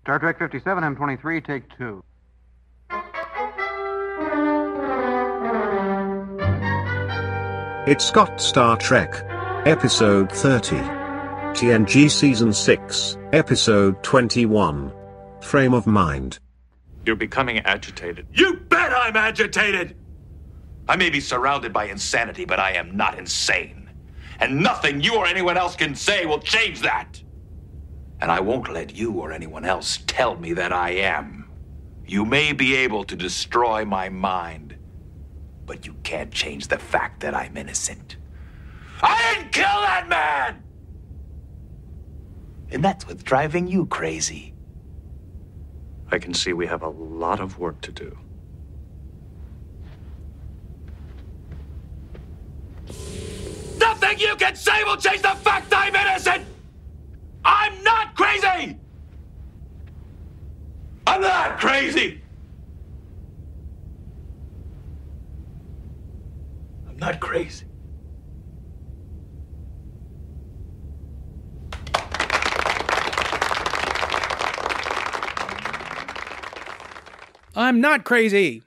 Star Trek 57, M23, take 2. It's got Star Trek. Episode 30. TNG Season 6, Episode 21. Frame of Mind. You're becoming agitated. You bet I'm agitated! I may be surrounded by insanity, but I am not insane. And nothing you or anyone else can say will change that. And I won't let you or anyone else tell me that I am. You may be able to destroy my mind, but you can't change the fact that I'm innocent. I didn't kill that man! And that's what's driving you crazy. I can see we have a lot of work to do. Nothing you can say will change the fact I'm innocent! I'm not crazy! I'm not crazy! I'm not crazy. I'm not crazy.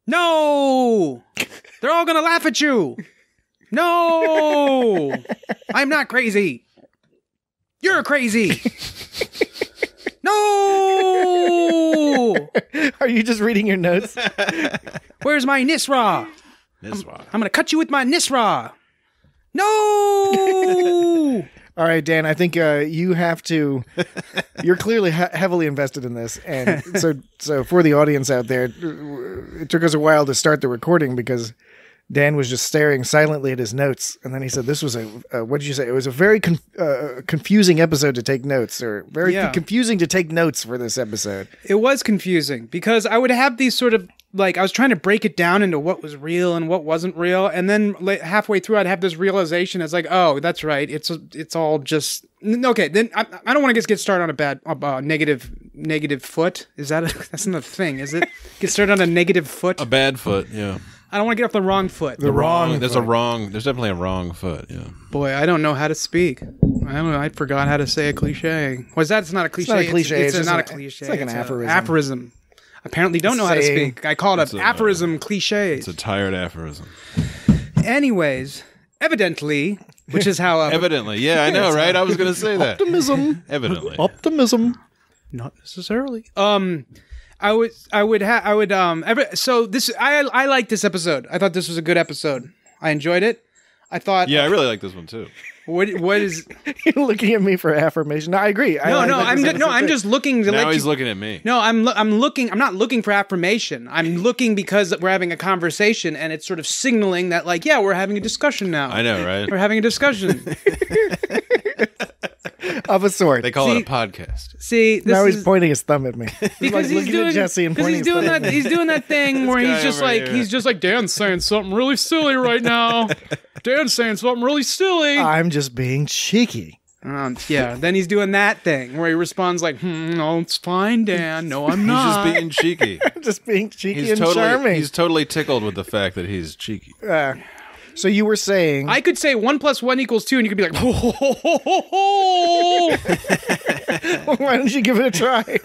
No! They're all gonna laugh at you. No! I'm not crazy. You're crazy. No! Are you just reading your notes? Where's my Nisra? I'm gonna cut you with my Nisra. No! All right, Dan, I think you have to... You're clearly heavily invested in this. And so for the audience out there, it took us a while to start the recording because Dan was just staring silently at his notes. And then he said this was what did you say? It was a very confusing episode to take notes, or very confusing to take notes for this episode. It was confusing because I would have these sort of, like, I was trying to break it down into what was real and what wasn't real. And then halfway through, I'd have this realization. It's like, oh, that's right. It's all just, okay. Then I don't want to get started on a bad, negative foot. Is that that's not a thing, is it? Get started on a negative foot? A bad foot, yeah. I don't want to get off the wrong foot. There's definitely a wrong foot, yeah. Boy, I don't know how to speak. I don't know. I forgot how to say a cliche. It's not a cliche. It's not a cliche. It's not a cliche. It's like an aphorism. Aphorism. Apparently don't know how to speak. I call it an aphorism cliche. It's a tired aphorism. Anyways, evidently, which is how... Evidently, yeah, I know, right? I was going to say that. Optimism. Evidently. Optimism. Not necessarily. I like this episode. I thought this was a good episode. I enjoyed it. I thought... Yeah, I really like this one, too. What is... You're looking at me for affirmation. No, I agree. I'm just looking to now he's looking at me. No, I'm not looking for affirmation. I'm looking because we're having a conversation and it's sort of signaling that, like, yeah, we're having a discussion now. I know, right? We're having a discussion. Of a sort. They call it a podcast. See, now he's pointing his thumb at me. Because he's looking at Jesse and pointing his thumb at me. He's doing that thing where he's just like, Dan's saying something really silly right now. Dan's saying something really silly. I'm just being cheeky. Yeah, then he's doing that thing where he responds like, no, it's fine, Dan. No, I'm not. He's just being cheeky. Just being cheeky and charming. He's totally tickled with the fact that he's cheeky. So you were saying... I could say 1 + 1 = 2, and you could be like, ho, ho, ho, ho, ho, ho. Why don't you give it a try?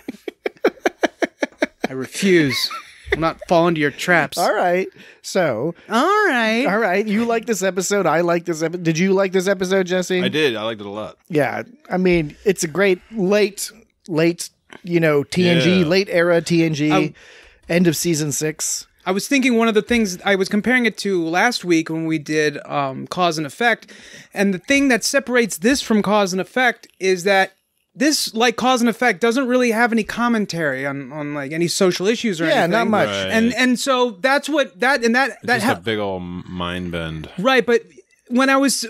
I refuse. I'm not falling to your traps. All right. So... All right. You like this episode. I like this episode. Did you like this episode, Jesse? I did. I liked it a lot. Yeah. I mean, it's a great late, TNG, late era TNG, end of season 6. I was thinking one of the things, I was comparing it to last week when we did Cause and Effect, and the thing that separates this from Cause and Effect is that this, like Cause and Effect, doesn't really have any commentary on like any social issues or anything. Yeah, not much. Right. And so that's what that just a big old mind bend. Right, but when I was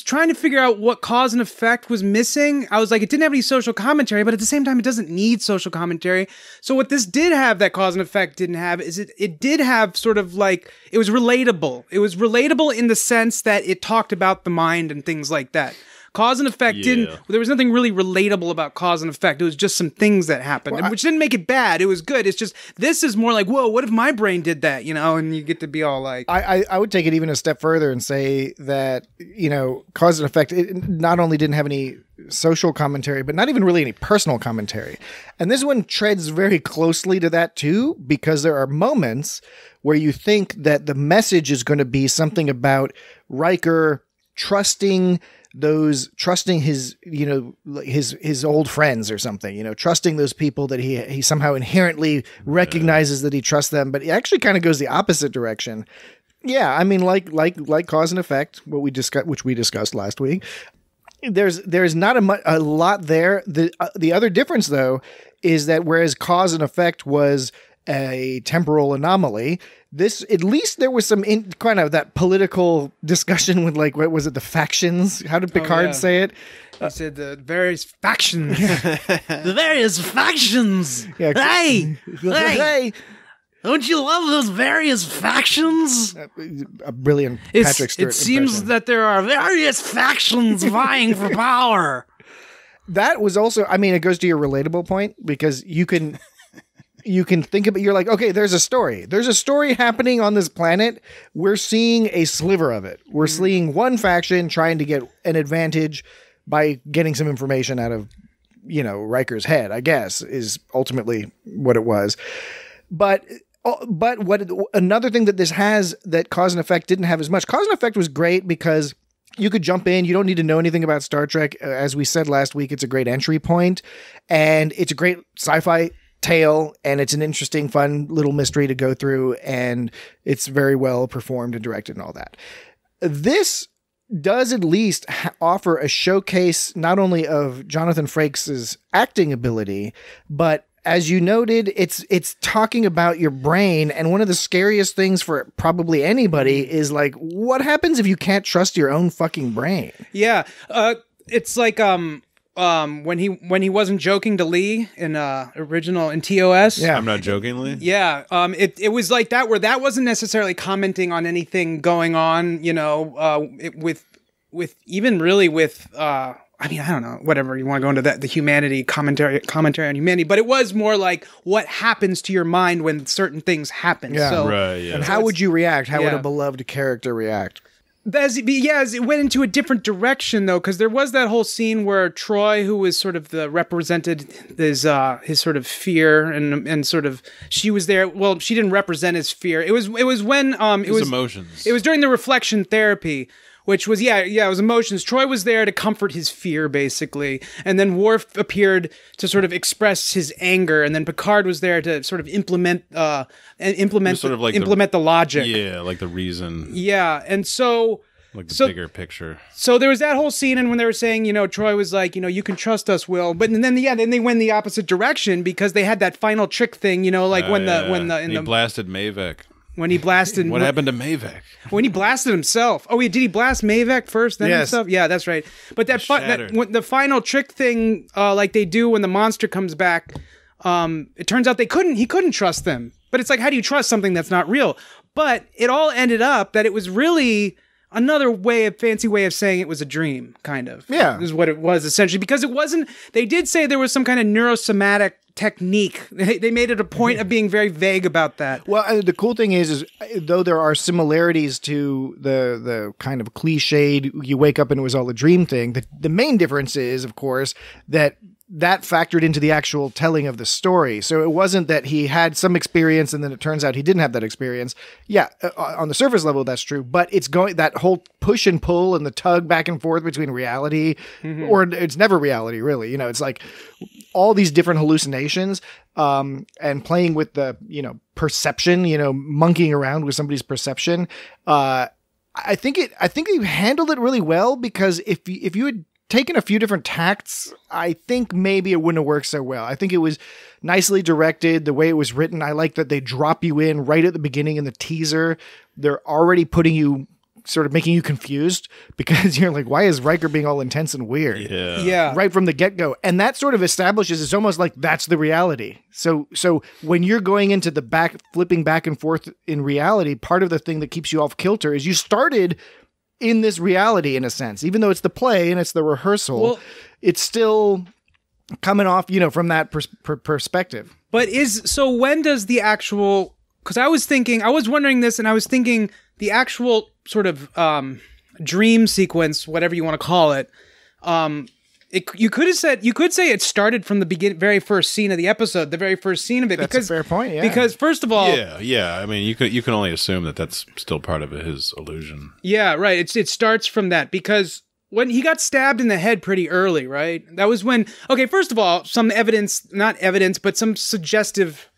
trying to figure out what Cause and Effect was missing, I was like, it didn't have any social commentary, but at the same time, it doesn't need social commentary. So what this did have that Cause and Effect didn't have is it did have sort of like, it was relatable. It was relatable in the sense that it talked about the mind and things like that. Cause and effect Yeah. there was nothing really relatable about cause and effect. It was just some things that happened, which didn't make it bad. It was good. It's just, this is more like, whoa, what if my brain did that, and you get to be all like... I would take it even a step further and say that, cause and effect, it not only didn't have any social commentary, but not even really any personal commentary. And this one treads very closely to that too, because there are moments where you think that the message is going to be something about Riker trusting his, his old friends or something, trusting those people that he somehow inherently recognizes that he trusts them, but it actually kind of goes the opposite direction. Yeah. I mean, like cause and effect, which we discussed last week. There's not a lot there. The other difference though, is that whereas cause and effect was a temporal anomaly, this, at least there was some kind of that political discussion with, like, what was it, the factions? How did Picard say it? He said the various factions. The various factions. Yeah. Hey, don't you love those various factions? A brilliant Patrick Stewart It seems impression. that there are various factions vying for power. That was also, I mean, it goes to your relatable point, because you can think about, you're like, okay, there's a story happening on this planet. We're seeing a sliver of it. We're seeing one faction trying to get an advantage by getting some information out of, Riker's head, I guess, is ultimately what it was. But another thing that this has that cause and effect didn't have as much. Cause and effect was great because you could jump in. You don't need to know anything about Star Trek. As we said last week, it's a great entry point, and it's a great sci-fi tale, and it's an interesting, fun little mystery to go through, and it's very well performed and directed and all that. This does at least offer a showcase not only of Jonathan Frakes' acting ability, but as you noted, it's talking about your brain, and one of the scariest things for probably anybody is, like, what happens if you can't trust your own fucking brain? Yeah, it's like when he wasn't joking to Lee in original in TOS. Yeah, I'm not joking, Lee. Yeah, it was like that, where that wasn't necessarily commenting on anything going on, with even really with I mean, I don't know, whatever you want to go into that, the humanity commentary on humanity, but it was more like what happens to your mind when certain things happen. Yeah. So, Right, yeah. And how would you react? How would Yeah. a beloved character react? as it went into a different direction though, because there was that whole scene where Troy, who was sort of represented his sort of fear and sort of, she was there. Well, she didn't represent his fear. It was when it was emotions. It was during the reflection therapy, which was, it was emotions. Troy was there to comfort his fear, basically. And then Worf appeared to sort of express his anger. And then Picard was there to sort of implement the logic. Yeah, like the reason. Yeah. And so... Like the bigger picture. So there was that whole scene, and when they were saying, Troy was like, you can trust us, Will. But then they went the opposite direction because they had that final trick thing, he blasted Mavek. When he blasted... What happened to Mavek? When he blasted himself. Oh, did he blast Mavek first, then Yes. himself? Yeah, that's right. But the final trick thing, like they do when the monster comes back, it turns out he couldn't trust them. But it's like, how do you trust something that's not real? But it all ended up that it was really another fancy way of saying it was a dream, kind of. Yeah. Is what it was, essentially. Because it wasn't... They did say there was some kind of neurosomatic technique. They made it a point of being very vague about that. Well, the cool thing is though there are similarities to the kind of cliched you wake up and it was all a dream thing, the main difference is, of course, that factored into the actual telling of the story. So it wasn't that he had some experience and then it turns out he didn't have that experience. Yeah, on the surface level, that's true. But it's going, that whole push and pull and the tug back and forth between reality, or it's never reality, really. It's like all these different hallucinations, and playing with the, perception, monkeying around with somebody's perception. I think you handled it really well, because if you had taken a few different tacts, I think maybe it wouldn't have worked so well. I think it was nicely directed, the way it was written. I like that they drop you in right at the beginning in the teaser. They're already putting you, sort of making you confused, because you're like, why is Riker being all intense and weird? Yeah. Right from the get-go. And that sort of establishes, it's almost like that's the reality. So when you're going into the flipping back and forth in reality, part of the thing that keeps you off kilter is you started in this reality in a sense, even though it's the play and it's the rehearsal, it's still coming off, from that perspective. But when does the actual, because I was wondering this, and I was thinking the actual sort of dream sequence, whatever you want to call it, you could say it started from the very first scene of the episode, the very first scene of it. That's a fair point, yeah. Because first of all, yeah. I mean, you can only assume that that's still part of his illusion. Yeah, right. It starts from that because when he got stabbed in the head pretty early, right? That was when. Okay, first of all, some not evidence, but some suggestive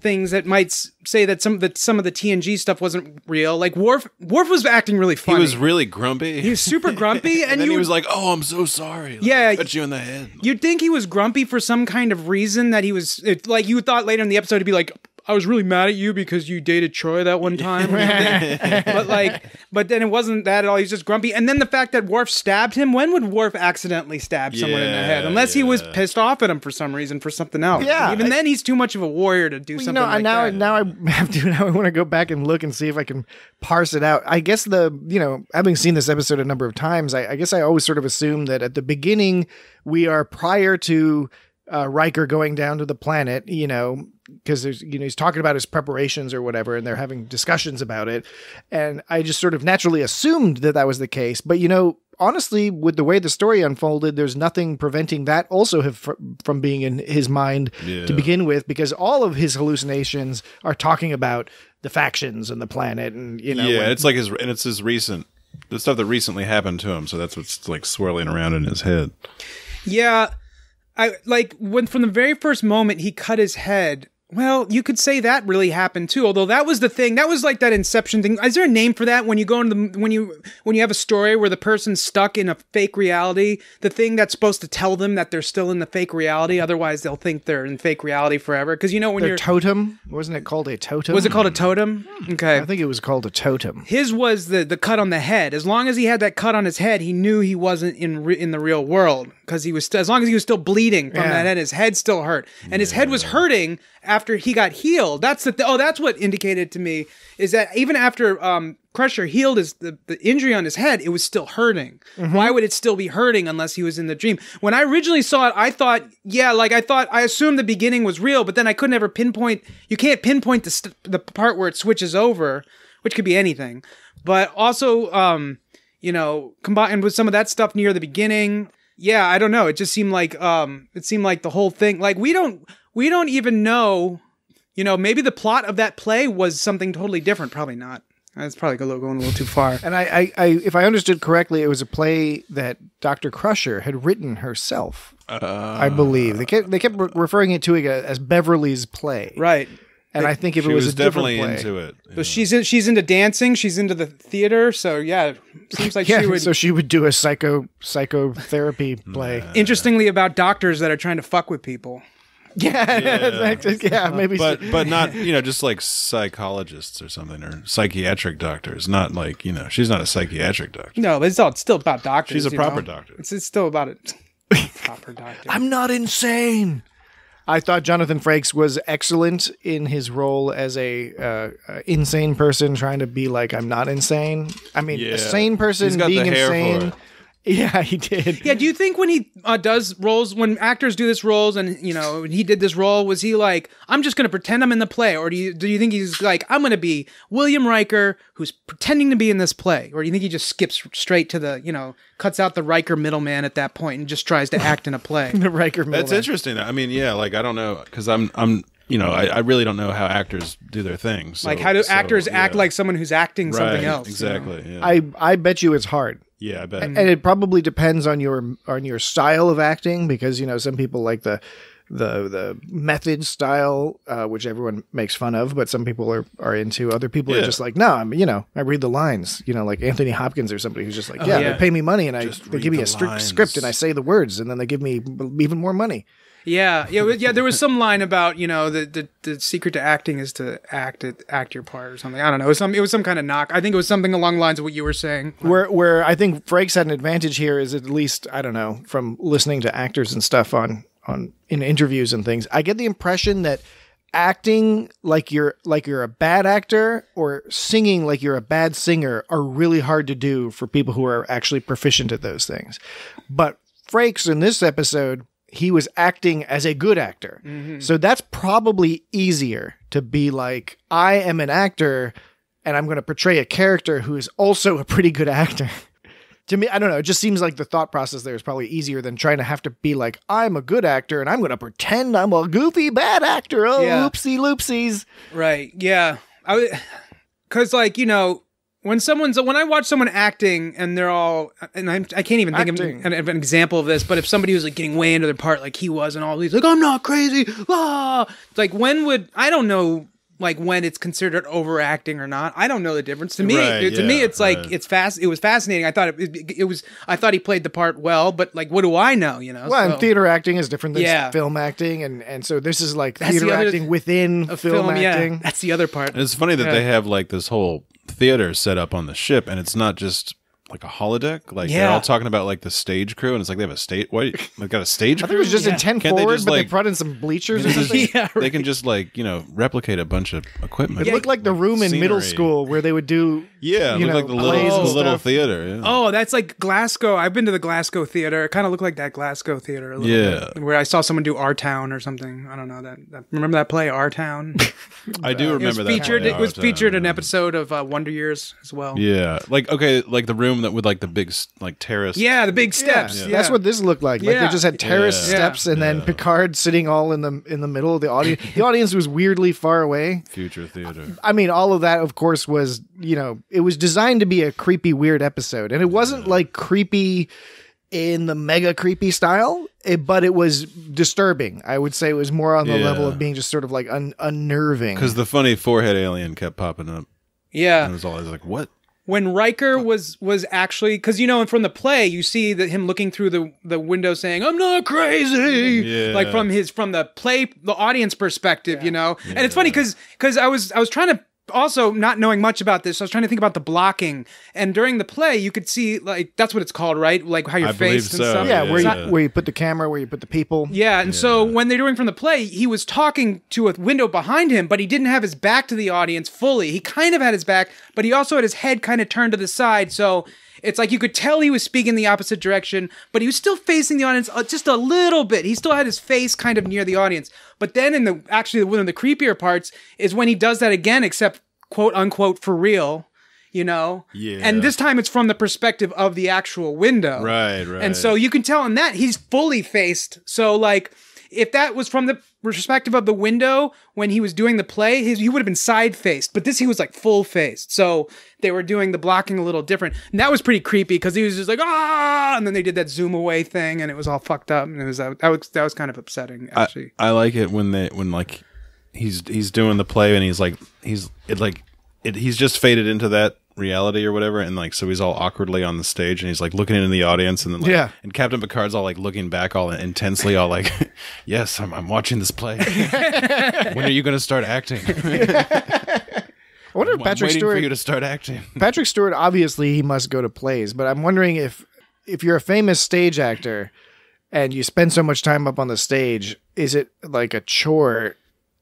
things that might say that some of the TNG stuff wasn't real. Like Worf was acting really funny. He was really grumpy. He was super grumpy, and then he was like, "Oh, I'm so sorry." I cut you in the head. You'd think he was grumpy for some kind of reason that he was like. You thought later in the episode he'd be like, "I was really mad at you because you dated Troy that one time." but then it wasn't that at all. He's just grumpy. And then the fact that Worf stabbed him. When would Worf accidentally stab someone in the head? Unless he was pissed off at him for some reason, for something else. Yeah. Even then, he's too much of a warrior to do something like that. Now I want to go back and look and see if I can parse it out. I guess having seen this episode a number of times, I guess I always sort of assume that at the beginning we are prior to Riker going down to the planet, because there's, he's talking about his preparations or whatever, and they're having discussions about it. And I just sort of naturally assumed that was the case. But, honestly, with the way the story unfolded, there's nothing preventing that also from being in his mind to begin with, because all of his hallucinations are talking about the factions and the planet. And, it's like the stuff that recently happened to him. So that's what's like swirling around in his head. Yeah. When from the very first moment he cut his head, well, you could say that really happened too. Although that was the thing, that was like that Inception thing. Is there a name for that when you go into when you have a story where the person's stuck in a fake reality? The thing that's supposed to tell them that they're still in the fake reality, otherwise they'll think they're in fake reality forever. Because when you're totem, wasn't it called a totem? Was it called a totem? Okay, I think it was called a totem. His was the cut on the head. As long as he had that cut on his head, he knew he wasn't in the real world because he was as long as he was still bleeding from that head, his head still hurt, and his head was hurting after he got healed. That's what indicated to me is that even after Crusher healed the injury on his head, it was still hurting. Mm-hmm. Why would it still be hurting unless he was in the dream? When I originally saw it, I thought, I assumed the beginning was real, but then I couldn't ever pinpoint. You can't pinpoint the part where it switches over, which could be anything. But also, combined with some of that stuff near the beginning, I don't know. It just seemed like the whole thing. Like we don't even know, maybe the plot of that play was something totally different. Probably not. That's probably going a little too far. And I if I understood correctly, it was a play that Dr. Crusher had written herself, I believe. They kept referring it to it as Beverly's play. Right. And I think if it was a definitely different play, into it. But she's into dancing. She's into the theater. So it seems like she would. So she would do a psychotherapy play. Interestingly, about doctors that are trying to fuck with people. Maybe. But not, just like psychologists or something, or psychiatric doctors. Not like, she's not a psychiatric doctor. No, but it's still about doctors. She's a proper doctor. It's still about it. Proper doctor. I'm not insane. I thought Jonathan Frakes was excellent in his role as a insane person trying to be like, I'm not insane. I mean, a sane person being insane. Yeah, he did. Yeah, do you think when he does roles, when actors do this roles, and he did this role, was he like, I'm just going to pretend I'm in the play, or do you think he's like, I'm going to be William Riker who's pretending to be in this play, or do you think he just skips straight to the cuts out the Riker middleman at that point and just tries to act in a play? The Riker middleman. That's interesting. I mean, I don't know, because I'm I really don't know how actors do their things. So, like, how do actors act like someone who's acting something else? Exactly. Yeah. I bet you it's hard. Yeah, I bet. And it probably depends on your style of acting, because some people like the method style, which everyone makes fun of, but some people are into. Other people are just like, no, I read the lines. Like Anthony Hopkins or somebody who's just like, they pay me money and they give me a script and I say the words and then they give me even more money. Yeah. There was some line about the secret to acting is to act your part or something. I don't know. It was some kind of knock. I think it was something along the lines of what you were saying. Where I think Frakes had an advantage here is, at least, I don't know, from listening to actors and stuff in interviews and things, I get the impression that acting like you're a bad actor or singing like you're a bad singer are really hard to do for people who are actually proficient at those things. But Frakes in this episode, he was acting as a good actor. Mm-hmm. So that's probably easier to be like, I am an actor and I'm going to portray a character who is also a pretty good actor. To me, I don't know. It just seems like the thought process there is probably easier than trying to have to be like, I'm a good actor and I'm going to pretend I'm a goofy bad actor. Oh, Yeah. oopsie loopsies. Right. Yeah. Because like, you know, when I watch someone acting and they're all, and I can't even think of an example of this, but if somebody was like getting way into their part like he was and all these, like, I'm not crazy. Ah! Like I don't know, like when it's considered overacting or not. I don't know the difference. To me, it's like it's fast. It was fascinating. I thought I thought he played the part well, but like, what do I know? You know. Well, and theater acting is different than film acting, and so this is like theater acting within film acting. Yeah, that's the other part. And it's funny that they have like this whole theater set up on the ship, and it's not just like a holodeck. Like they're all talking about like the stage crew, and it's like they have a stage. What? They've got a stage crew. I think it was just in 10 Can't forward, just, but like, they brought in some bleachers or something. They can just like, you know, replicate a bunch of equipment. It looked like the room in middle Scenery. school where they would do Yeah, it you looked know, like the plays and little stuff. theater. Yeah. Oh, that's like Glasgow. I've been to the Glasgow theater. It kind of looked like that Glasgow theater a little bit, where I saw someone do Our Town or something. I don't know that. Remember that play, Our Town? I do remember that. It was featured in an episode of Wonder Years as well. Yeah, like like the room that with like the big like terrace. Yeah, the big steps. Yeah. That's what this looked like. Like they just had terrace steps, and then Picard sitting all in the middle of the audience. The audience was weirdly far away. Future theater. I mean, all of that, of course, was, you know, it was designed to be a creepy, weird episode, and it wasn't like creepy in the mega creepy style, but it was disturbing. I would say it was more on the level of being just sort of like unnerving. Because the funny forehead alien kept popping up. Yeah, and it was always like, what? When Riker was actually, because you know, from the play, you see that him looking through the window saying, "I'm not crazy," like from the play, the audience perspective, you know. And it's funny because I was trying to. Also, not knowing much about this, I was trying to think about the blocking, and during the play, you could see like that's what it's called, right? Like how you're faced and stuff. Yeah, where you put the camera, where you put the people. Yeah, and so when they're doing from the play, he was talking to a window behind him, but he didn't have his back to the audience fully. He kind of had his back, but he also had his head kind of turned to the side, so it's like you could tell he was speaking the opposite direction, but he was still facing the audience just a little bit. He still had his face kind of near the audience. But then one of the creepier parts is when he does that again, except quote unquote for real, you know? Yeah. And this time it's from the perspective of the actual window. Right. And so you can tell in that he's fully faced. So like if that was from the perspective of the window when he was doing the play, he would have been side faced, but this he was like full faced. So they were doing the blocking a little different, and that was pretty creepy because he was just like and then they did that zoom away thing, and it was all fucked up, and it was that was kind of upsetting actually. I like it when like he's doing the play and he's just faded into that reality or whatever, and like so he's all awkwardly on the stage and he's like looking into the audience, and then and Captain Picard's all like looking back all intensely, all like, yes, I'm watching this play. When are you going to start acting? I wonder if Patrick waiting Stewart for you to start acting. Patrick Stewart, obviously he must go to plays, but I'm wondering if you're a famous stage actor and you spend so much time up on the stage, is it like a chore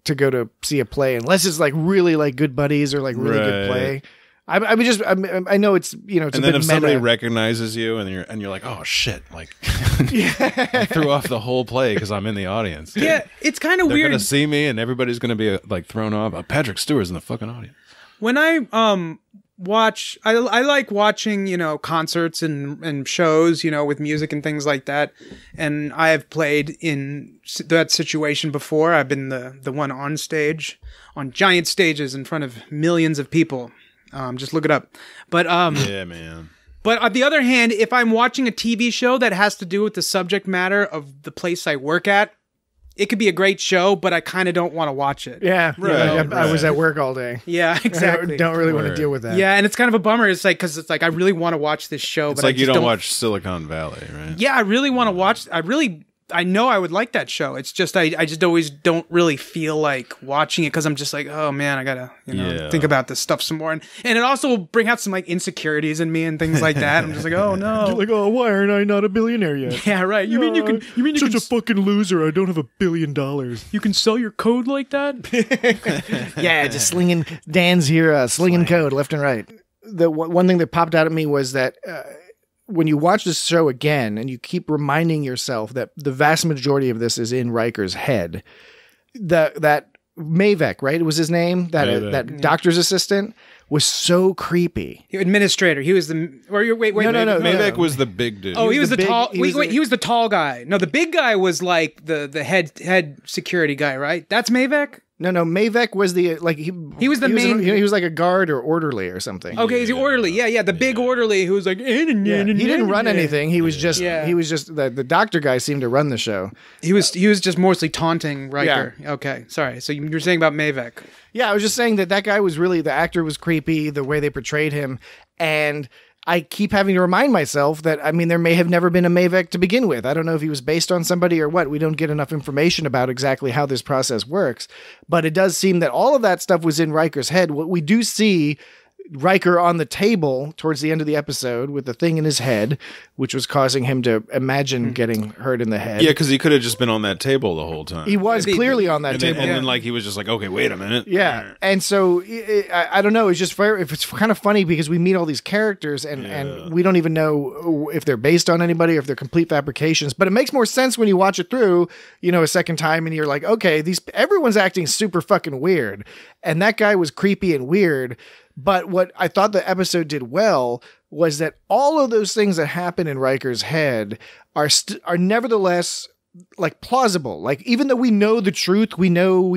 to go to see a play unless it's like really like Good Buddies or like really good play? I know it's, you know, it's and a bit then if somebody meta. recognizes you and you're like, oh shit, like I threw off the whole play because I'm in the audience. Yeah, it's kind of weird. They're gonna see me and everybody's gonna be like thrown off. Patrick Stewart's in the fucking audience. When I watch, I like watching, you know, concerts and shows, you know, with music and things like that. And I have played in that situation before. I've been the one on stage, on giant stages in front of millions of people. Just look it up. But yeah, man. But on the other hand, if I'm watching a TV show that has to do with the subject matter of the place I work at, it could be a great show, but I kind of don't want to watch it. Yeah, right. I was at work all day. Yeah, exactly. I don't really want to deal with that. Yeah, and it's kind of a bummer. It's like, because it's like I really want to watch this show, It's but like I just you don't watch Silicon Valley, right? Yeah, I really want to watch. I know I would like that show. It's just I just always don't really feel like watching it because I'm just like, oh man, I gotta think about this stuff some more, and it also will bring out some like insecurities in me and things like that. I'm just like, oh no, you're like, oh, why aren't I not a billionaire yet? Yeah, right. You mean you can such a fucking loser? I don't have $1 billion. You can sell your code like that? Yeah, just slinging. Dan's here, slinging code left and right. The one thing that popped out at me was that. When you watch this show again and you keep reminding yourself that the vast majority of this is in Riker's head, that Mavek, right? It was his name. That doctor's assistant was so creepy. Administrator. He was the. Wait. No. Mavek was the big dude. Oh, he was the tall. He was the tall guy. No, the big guy was like the head security guy, right? That's Mavek. No, Mavek was the he was the main. He was like a guard or orderly or something. Okay, he's the orderly. Yeah, the big orderly who was like. He didn't run anything. He was just. He was just the doctor guy seemed to run the show. He was just mostly taunting Riker. Yeah. Okay, sorry. So you were saying about Mavek. Yeah, I was just saying that guy was really, the actor was creepy, the way they portrayed him, and I keep having to remind myself that, I mean, there may have never been a Mavek to begin with. I don't know if he was based on somebody or what. We don't get enough information about exactly how this process works, but it does seem that all of that stuff was in Riker's head. What we do see Riker on the table towards the end of the episode with the thing in his head, which was causing him to imagine getting hurt in the head. Yeah, because he could have just been on that table the whole time. He was clearly on that table. And then like he was just like, okay, wait a minute. Yeah. And so I don't know. It's just it's kind of funny because we meet all these characters and we don't even know if they're based on anybody or if they're complete fabrications. But it makes more sense when you watch it through, a second time and you're like, okay, everyone's acting super fucking weird. And that guy was creepy and weird. But what I thought the episode did well was that all of those things that happen in Riker's head are nevertheless like plausible. Like, even though we know the truth, we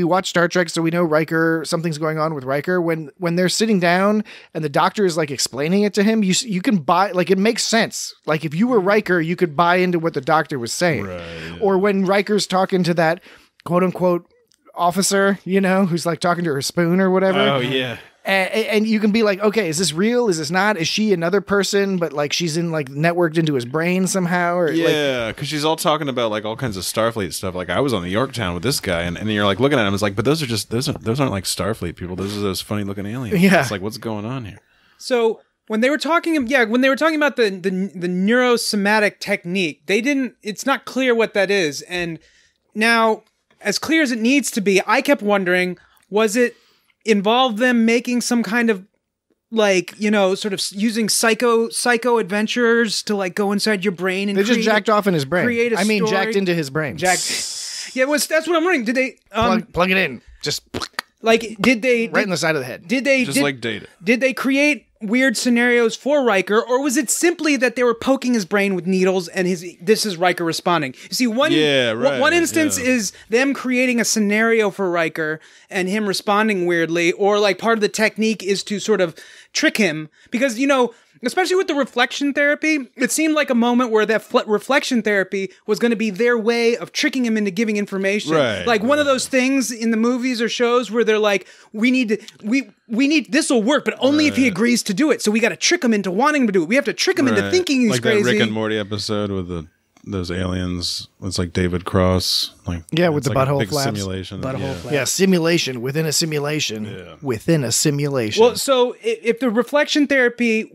watch Star Trek, so we know something's going on with Riker. When they're sitting down and the doctor is like explaining it to him, you can buy, like, it makes sense. Like, if you were Riker, you could buy into what the doctor was saying. Right. Or when Riker's talking to that quote unquote officer, who's like talking to her spoon or whatever. Oh yeah. And you can be like, okay, is this real? Is this not? Is she another person, but like she's networked into his brain somehow? Or because she's all talking about like all kinds of Starfleet stuff. Like, I was on the Yorktown with this guy, and you're like looking at him, it's like, but those aren't like Starfleet people. Those are those funny looking aliens. Yeah, it's like, what's going on here? So when they were talking about the neurosomatic technique, it's not clear what that is, and now as clear as it needs to be, I kept wondering, was it involve them making some kind of like, sort of using psycho adventures to like go inside your brain and they just jacked off in his brain. Jacked into his brain. That's what I'm wondering. Did they plug it in? Just like did they right in the side of the head? Like Data? Did they create weird scenarios for Riker, or was it simply that they were poking his brain with needles and this is Riker responding? You see, one instance is them creating a scenario for Riker and him responding weirdly, or like part of the technique is to sort of trick him because, especially with the reflection therapy, it seemed like a moment where that reflection therapy was going to be their way of tricking him into giving information. Right, like one of those things in the movies or shows where they're like, we need this will work, but only if he agrees to do it. So we got to trick him into wanting to do it. We have to trick him into thinking he's crazy. Like that Rick and Morty episode with those aliens. It's like David Cross. With the like butthole big flaps. Simulation. Flaps. Yeah, simulation within a simulation within a simulation. Well, so if the reflection therapy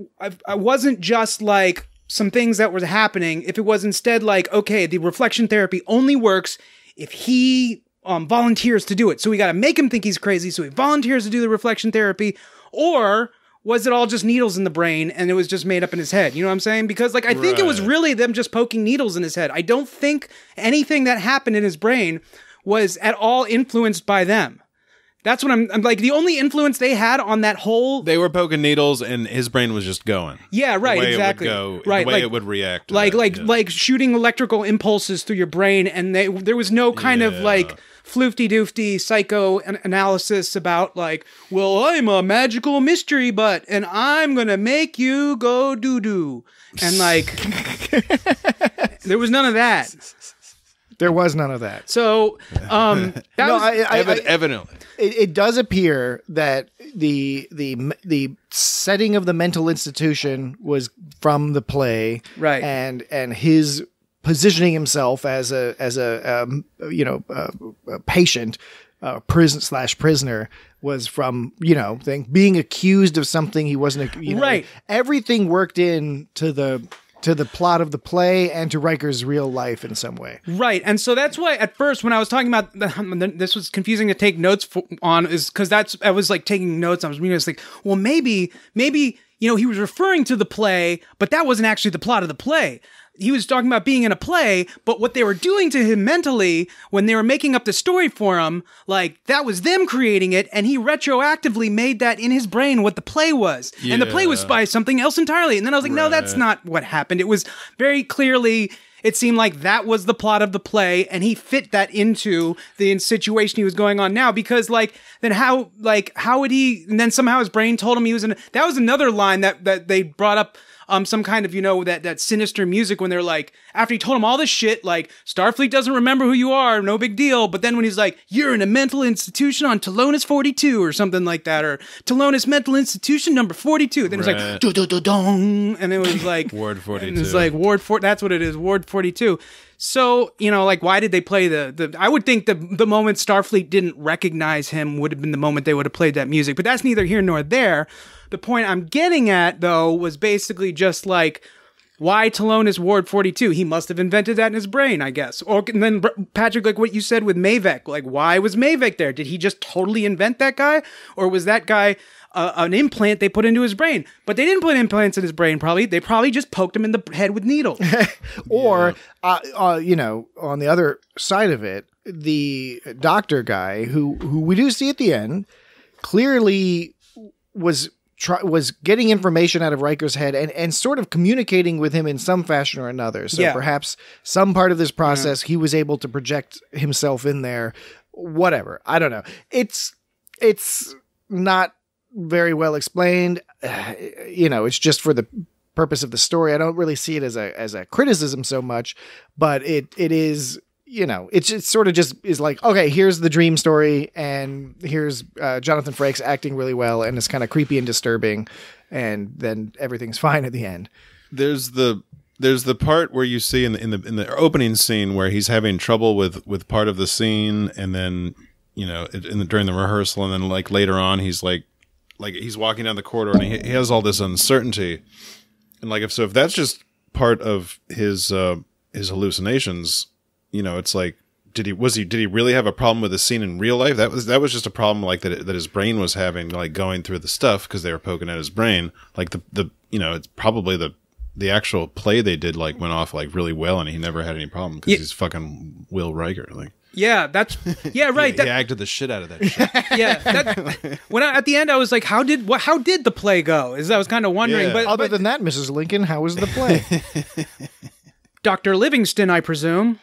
I wasn't just like some things that were happening, if it was instead like, okay, the reflection therapy only works if he volunteers to do it. So we got to make him think he's crazy, so he volunteers to do the reflection therapy, or was it all just needles in the brain and it was just made up in his head? You know what I'm saying? Because like I think it was really them just poking needles in his head. I don't think anything that happened in his brain was at all influenced by them. That's what I'm like, the only influence they had on that whole... They were poking needles and his brain was just going. Yeah, right, exactly. The way it would react. Like shooting electrical impulses through your brain, and there was no kind of like floofty-doofty psychoanalysis about like, well, I'm a magical mystery butt and I'm gonna make you go doo-doo. And like, there was none of that. There was none of that. So, evidently. It does appear that the setting of the mental institution was from the play, right? And his positioning himself as a patient, prisoner was from, being accused of something he wasn't, right. Everything worked in to the plot of the play and to Riker's real life in some way. Right. And so that's why at first when I was talking about this was confusing to take notes on is because I was like taking notes. I was reading, it's like, well, maybe, he was referring to the play, but that wasn't actually the plot of the play. He was talking about being in a play, but what they were doing to him mentally when they were making up the story for him, like that was them creating it, and he retroactively made that in his brain what the play was. Yeah. And the play was by something else entirely. And then I was like, no, that's not what happened. It was very clearly, it seemed like that was the plot of the play, and he fit that into the situation he was going on now, because then how would he, and then somehow his brain told him he was that was another line that they brought up. Some kind of, that sinister music when they're like, after he told him all this shit, like, Starfleet doesn't remember who you are, no big deal. But then when he's like, you're in a mental institution on Talonis 42 or something like that, or Talonis Mental Institution number 42. Then it's like, do-do-do-dong. And it was like, Ward 42. It's like, Ward 4, that's what it is, Ward 42. So, why did they play I would think the moment Starfleet didn't recognize him would have been the moment they would have played that music. But that's neither here nor there. The point I'm getting at, though, was basically just like, why Talonis Ward 42? He must have invented that in his brain, I guess. And then, Patrick, like what you said with Mavek, like, why was Mavek there? Did he just totally invent that guy? Or was that guy an implant they put into his brain? But they didn't put implants in his brain, probably. They probably just poked him in the head with needles. Or, on the other side of it, the doctor guy, who we do see at the end, clearly was getting information out of Riker's head and sort of communicating with him in some fashion or another. So perhaps some part of this process, he was able to project himself in there, whatever. I don't know. It's not very well explained. It's just for the purpose of the story. I don't really see it as a criticism so much, but it is, it's sort of just is like, okay, here's the dream story, and here's Jonathan Frakes acting really well, and it's kind of creepy and disturbing, and then everything's fine at the end. There's the part where you see in the opening scene where he's having trouble with part of the scene, and then during the rehearsal, and then like later on he's like he's walking down the corridor and he has all this uncertainty, and like if that's just part of his hallucinations. It's like, did he really have a problem with the scene in real life? That was just a problem like that his brain was having, like going through the stuff because they were poking at his brain. Like it's probably the actual play they did like went off like really well, and he never had any problem because he's fucking Will Riker. Like, yeah, right. He acted the shit out of that shit. At the end I was like, how did the play go? I was kind of wondering. Yeah. But other than that, Mrs. Lincoln, how was the play? Dr. Livingston, I presume.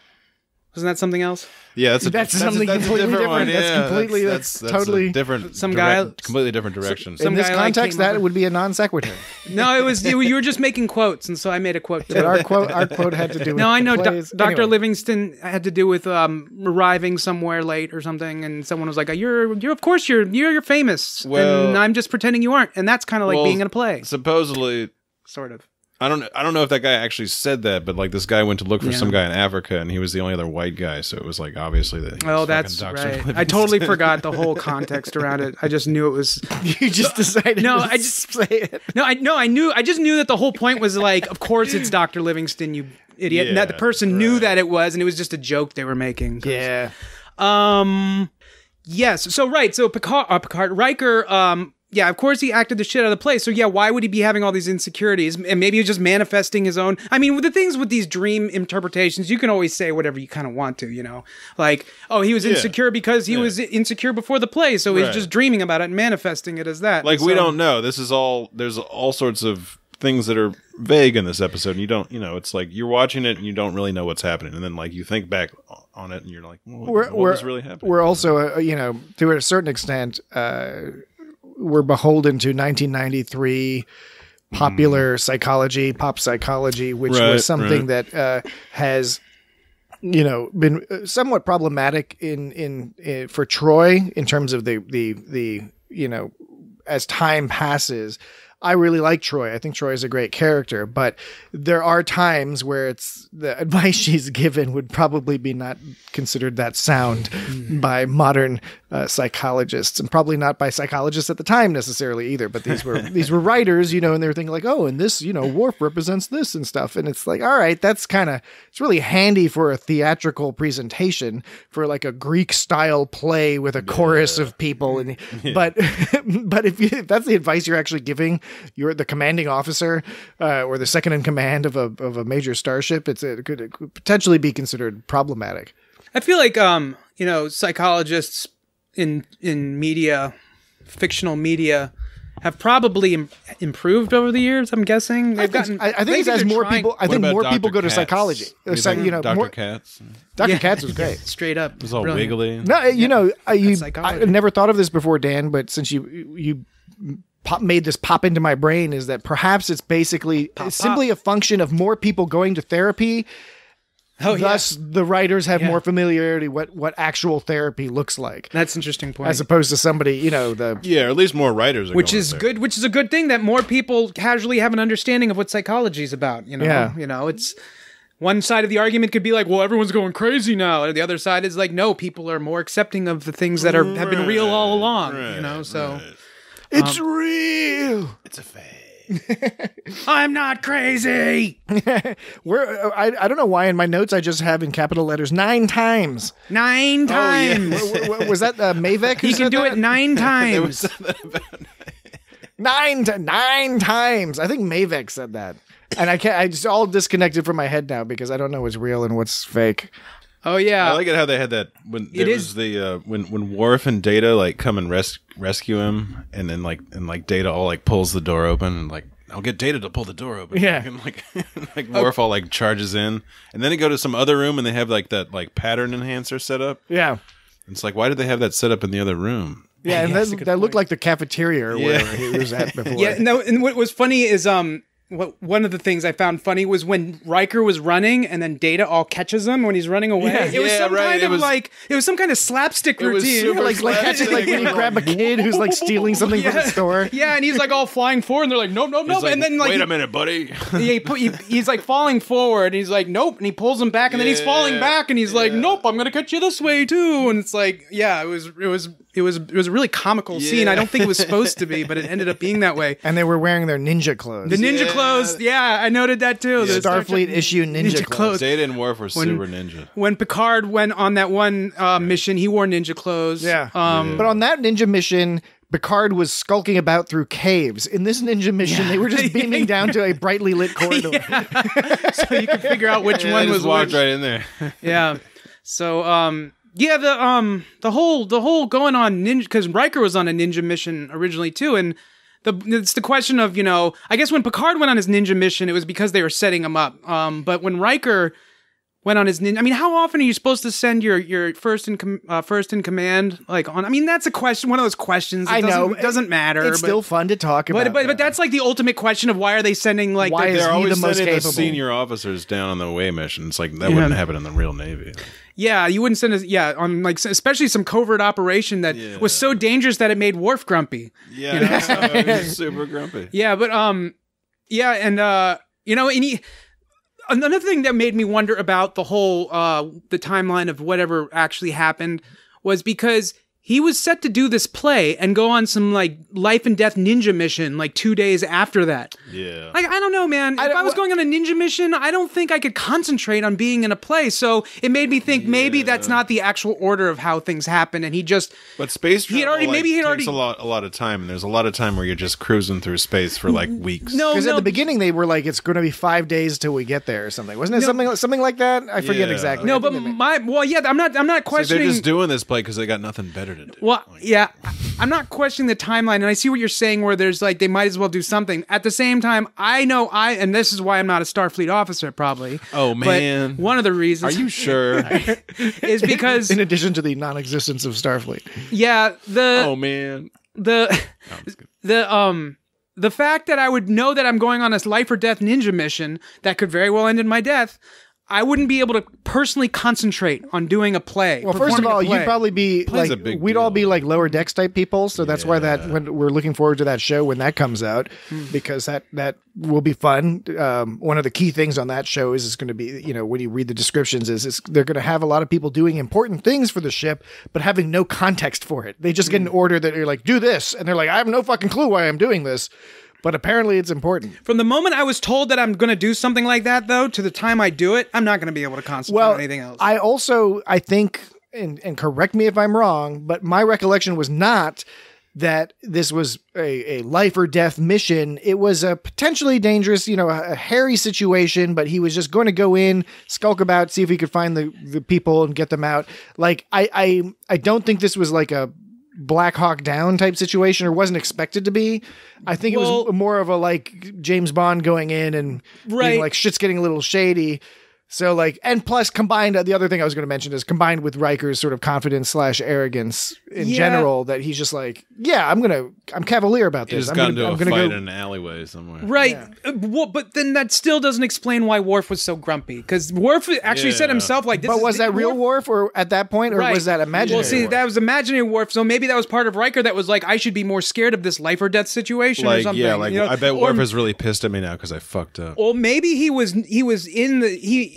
Wasn't that something else? Yeah, that's something completely different. One. Yeah, that's totally different. Completely different direction. In this context, that would be a non sequitur. No, it was you were just making quotes, and so I made a quote. But our quote had to do with I know. Dr. Anyway. Livingston had to do with arriving somewhere late or something, and someone was like, "You're of course you're famous, and I'm just pretending you aren't," and that's kind of like being in a play. Supposedly, sort of. I don't know if that guy actually said that, but like this guy went to look for some guy in Africa, and he was the only other white guy, so it was like obviously that. Oh, that's right. I totally forgot the whole context around it. I just knew it was. You just decided. No, I just say it. I just knew that the whole point was like, of course it's Dr. Livingston, you idiot, and that the person knew that it was, and it was just a joke they were making. Yeah. Yes. So Picard, Riker. Yeah, of course he acted the shit out of the play. So yeah, why would he be having all these insecurities? And maybe he's just manifesting his own. I mean, with the things with these dream interpretations, you can always say whatever you kind of want to, Like, oh, he was insecure because he was insecure before the play, so he's just dreaming about it and manifesting it as that. Like, we don't know. There's all sorts of things that are vague in this episode. And you don't, it's like you're watching it and you don't really know what's happening. And then like you think back on it and you're like, what was really happening? We're also, to a certain extent, we're beholden to 1993 popular psychology, pop psychology, which was something that has, been somewhat problematic in for Troy in terms of the as time passes. I really like Troy. I think Troy is a great character, but there are times where the advice she's given would probably be not considered that sound by modern psychologists, and probably not by psychologists at the time necessarily either. But these were writers, and they were thinking like, oh, and this, Worf represents this and stuff. And it's like, all right, it's really handy for a theatrical presentation for like a Greek style play with a chorus of people. And but if that's the advice you're actually giving, you're the commanding officer or the second in command of a major starship, it could potentially be considered problematic. I feel like psychologists in media, fictional media, have probably improved over the years. I'm guessing they've gotten. I think it's as more people. I think more people go to psychology. Dr. Katz. Dr. Katz was great. Straight up, It was all brilliant. wiggly. No, I never thought of this before, Dan. But since you made this pop into my brain, is that perhaps it's basically simply a function of more people going to therapy. Thus, the writers have more familiarity what actual therapy looks like. That's an interesting point. As opposed to somebody, or at least more writers are which is good. Which is a good thing that more people casually have an understanding of what psychology is about. It's one side of the argument could be like, well, everyone's going crazy now, and the other side is like, no, people are more accepting of the things that have been real all along. It's real. It's a fake. I'm not crazy. I don't know why in my notes I just have in capital letters 9 times. 9 times. Was that Mavek? He can do it 9 times. 9 times. I think Mavek said that. And I just all disconnected from my head now because I don't know what's real and what's fake. Oh yeah, I like it how they had that when there was the when Worf and Data come and rescue him, and then Data all pulls the door open and I'll get Data to pull the door open. Yeah, and Worf all charges in, and then they go to some other room and they have that pattern enhancer set up. Yeah, it's why did they have that set up in the other room? Yeah, and that looked like the cafeteria where he was at before. Yeah, no, and what was funny is one of the things I found funny was when Riker was running and then Data all catches him when he's running away. Yeah. It was it was some kind of slapstick routine. Like catching when you grab a kid who's stealing something from the store. Yeah, and he's all flying forward and they're like, nope. And then wait a minute, buddy. He's falling forward and he's like, nope. And he pulls him back and then he's falling back and he's like, nope, I'm going to cut you this way too. And it's it was a really comical scene. I don't think it was supposed to be, but it ended up being that way. And they were wearing their ninja clothes. The ninja clothes. Yeah, I noted that too. The Starfleet issue ninja clothes. Data and Worf were super ninja. When Picard went on that one mission, he wore ninja clothes. Yeah. But on that ninja mission, Picard was skulking about through caves. In this ninja mission, they were just beaming down to a brightly lit corridor. So you could figure out which one was walked which. right in there. Yeah. So the whole going on ninja, because Riker was on a ninja mission originally too, and it's the question of I guess when Picard went on his ninja mission, it was because they were setting him up. But when Riker went on his ninja, how often are you supposed to send your first in command on? That's a question. One of those questions. I know it doesn't matter. It's still fun to talk about. But that's the ultimate question of why are they sending why is they're he always the most sending capable? the senior officers down on the away mission. It's that wouldn't happen in the real Navy. Yeah, you wouldn't send us. Yeah, on especially some covert operation that was so dangerous that it made Worf grumpy. Yeah, he was super grumpy. Yeah, but another thing that made me wonder about the whole the timeline of whatever actually happened was because he was set to do this play and go on some life and death ninja mission 2 days after that. Yeah. I don't know, man. If I was going on a ninja mission, I don't think I could concentrate on being in a play. So it made me think maybe that's not the actual order of how things happen. And he just... But space travel takes a lot of time. And there's a lot of time where you're just cruising through space for weeks. Because at the beginning they were it's going to be 5 days till we get there or something. Wasn't it something like that? I forget exactly. No, but I'm not questioning... They're just doing this play because they got nothing better to do. Well, yeah, I'm not questioning the timeline, and I see what you're saying where there's they might as well do something. At the same time, I know and this is why I'm not a Starfleet officer, probably. Oh, man. But one of the reasons... Are you sure? is because... In addition to the non-existence of Starfleet. Yeah, Oh, man. The fact that I would know that I'm going on this life or death ninja mission that could very well end in my death... I wouldn't be able to personally concentrate on doing a play. Well, first of all, you'd probably be Play's like, a big we'd all deal. be like lower decks type people. So that's why when we're looking forward to that show when that comes out, because that will be fun. One of the key things on that show is going to be, when you read the descriptions is they're going to have a lot of people doing important things for the ship, but having no context for it. They just get an order that you're like, do this. And they're like, I have no fucking clue why I'm doing this. But apparently it's important. From the moment I was told that I'm going to do something like that, though, to the time I do it, I'm not going to be able to concentrate on anything else. I think, and correct me if I'm wrong, but my recollection was not that this was a life or death mission. It was a potentially dangerous, a hairy situation, but he was just going to go in, skulk about, see if he could find the people and get them out. Like, I don't think this was like a Black Hawk Down type situation, or wasn't expected to be. I think it was more of a like James Bond going in and being like shit's getting a little shady. So like, and plus combined, the other thing I was going to mention is combined with Riker's sort of confidence / arrogance in general, that he's just like, I'm cavalier about this. He's gone to a fight in an alleyway somewhere. Right. Yeah. But then that still doesn't explain why Worf was so grumpy. Because Worf actually said himself like this. But was that real Worf or at that point, or was that imaginary? Well, see, Worf? That was imaginary Worf. So maybe that was part of Riker that was like, I should be more scared of this life or death situation or something. Yeah, I bet Worf is really pissed at me now because I fucked up. Or maybe he was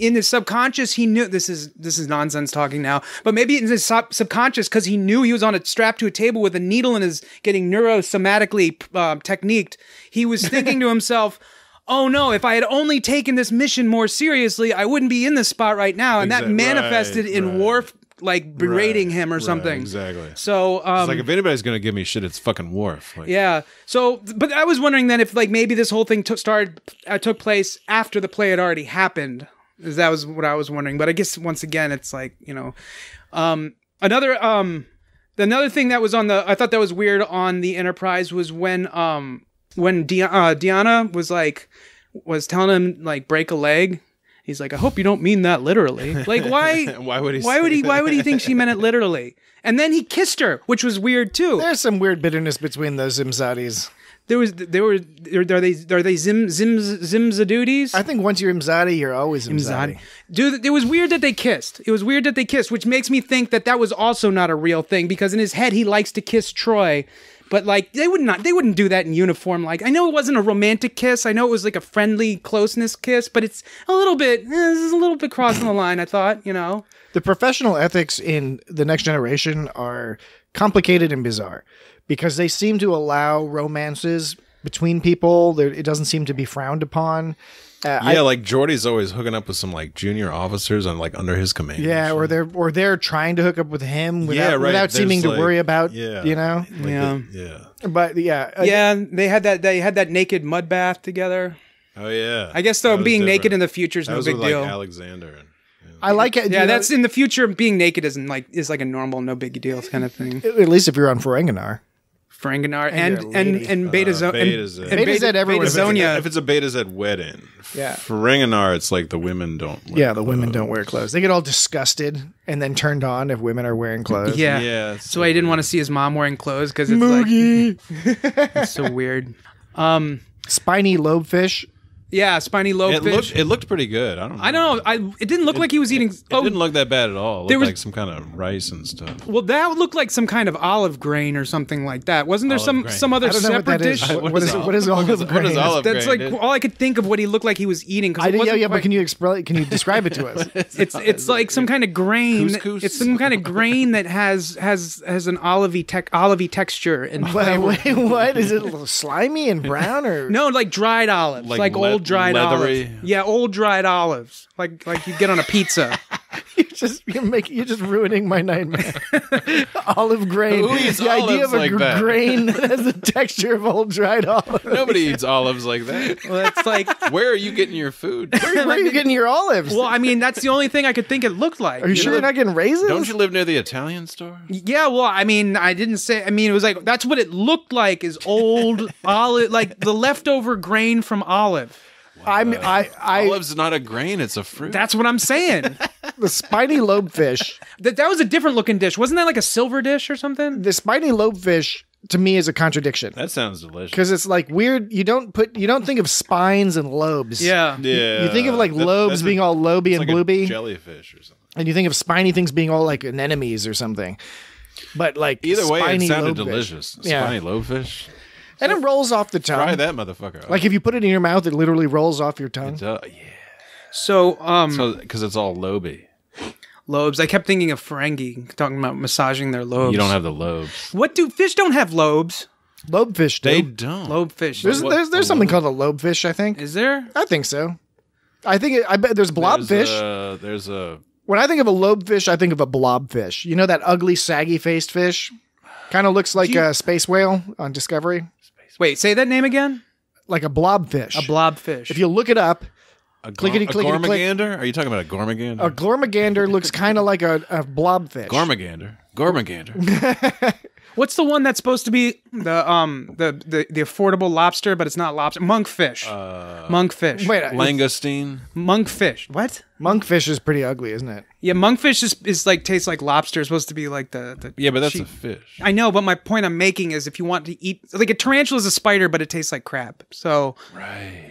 in his subconscious, he knew this is nonsense talking now, but maybe in his subconscious, because he knew he was on a strap to a table with a needle and is getting neurosomatically techniqued, he was thinking to himself, oh no, if I had only taken this mission more seriously, I wouldn't be in this spot right now. And that manifested in Worf like berating him or something. Exactly. So it's like, if anybody's gonna give me shit, it's fucking Worf. Like, yeah. So, but I was wondering then if like maybe this whole thing took place after the play had already happened. That was what I was wondering. But I guess once again, it's like, another thing that was I thought that was weird on the Enterprise was when Deanna was telling him like break a leg. He's like, I hope you don't mean that literally. Like, why? Why would he think she meant it literally? And then he kissed her, which was weird too. There's some weird bitterness between those Imzadis. Are they Zimzadudes? I think once you're Imzadi, you're always Imzadi. Dude, it was weird that they kissed. Which makes me think that was also not a real thing, because in his head he likes to kiss Troy. But like they wouldn't do that in uniform. Like, I know it wasn't a romantic kiss. I know it was like a friendly closeness kiss, but it's a little bit crossing the line, I thought, The professional ethics in The Next Generation are complicated and bizarre, because they seem to allow romances between people. It doesn't seem to be frowned upon. Like Geordi's always hooking up with some like junior officers on like under his command. Yeah, or they're trying to hook up with him without seeming to worry about. Yeah. But they had that naked mud bath together. Oh yeah. I guess though being naked in the future is no big deal. Like Alexander. I like it. Yeah, that's in the future. Being naked is like a normal, no big deal kind of thing. At least if you're on Ferenginar. And Beta Z everywhere. Beta if it's a Beta Z wedding, Ferenginar, it's like the women don't wear the women don't wear clothes. They get all disgusted and then turned on if women are wearing clothes. Yeah. So I didn't want to see his mom wearing clothes because it's Moogie. Like it's so weird. Spiny lobefish. Yeah, spiny lobefish. It looked pretty good. I don't know. It didn't look like he was eating. It didn't look that bad at all. It looked like some kind of rice and stuff. Well, that looked like some kind of olive grain or something like that. Wasn't there some other separate dish? What is olive grain? What is olive grain? That's like all I could think of what he looked like he was eating. But can you describe it to us? It's like some kind of grain. Couscous? It's some kind of grain that has an olivey texture and flavor. Wait, what is it? A little slimy and brown or no? Like dried olives, like old dried leathery. olives. Yeah, old dried olives, like you get on a pizza. You're just ruining my nightmare. Olive grain. Who eats the idea of a like that? grain that has the texture of old dried olives. Nobody eats olives like that. Well, that's like, where are you getting your food? Where are you getting your olives? Well, I mean, that's the only thing I could think it looked like. Are you sure you're not getting raisins? Don't you live near the Italian store? Yeah, well, I mean, I didn't say. I mean, it was like that's what it looked like. Is old olive, like the leftover grain from olive. Olive's not a grain; it's a fruit. That's what I'm saying. The spiny lobefish. That was a different looking dish. Wasn't that like a silver dish or something? The spiny lobefish to me is a contradiction. That sounds delicious. Because it's like weird. You don't think of spines and lobes. Yeah. Yeah. You think of like lobes being all loby and like blooby. a jellyfish or something. And you think of spiny things being all like anemones or something. But like Either way, it spiny sounded lobefish. delicious. Yeah. Spiny lobefish. And it rolls off the tongue. Try that motherfucker. Like if you put it in your mouth, it literally rolls off your tongue. Yeah. So, Because it's all loby. lobes. I kept thinking of Ferengi, talking about massaging their lobes. You don't have the lobes. What do fish don't have lobes? Lobefish do. They don't. Lobefish. There's something called a lobefish, I think. Is there? I think so. I bet there's blobfish. There's a. When I think of a lobefish, I think of a blobfish. You know that ugly, saggy-faced fish? Kind of looks like a space whale on Discovery. Wait, say that name again. Like a blobfish. A blobfish. If you look it up, clickety, clickety, click. Gormagander? Are you talking about a gormagander? A glormagander looks kind of like a blobfish. Gormagander. What's the one that's supposed to be the affordable lobster, but it's not lobster? Monkfish. Monkfish. Wait, Langoustine. Monkfish. What? monkfish is pretty ugly, isn't it? Yeah, monkfish is like tastes like lobster. It's supposed to be like the Yeah, but that's cheap- a fish. I know, but my point I'm making is if you want to eat like a tarantula is a spider, but it tastes like crab. So Right.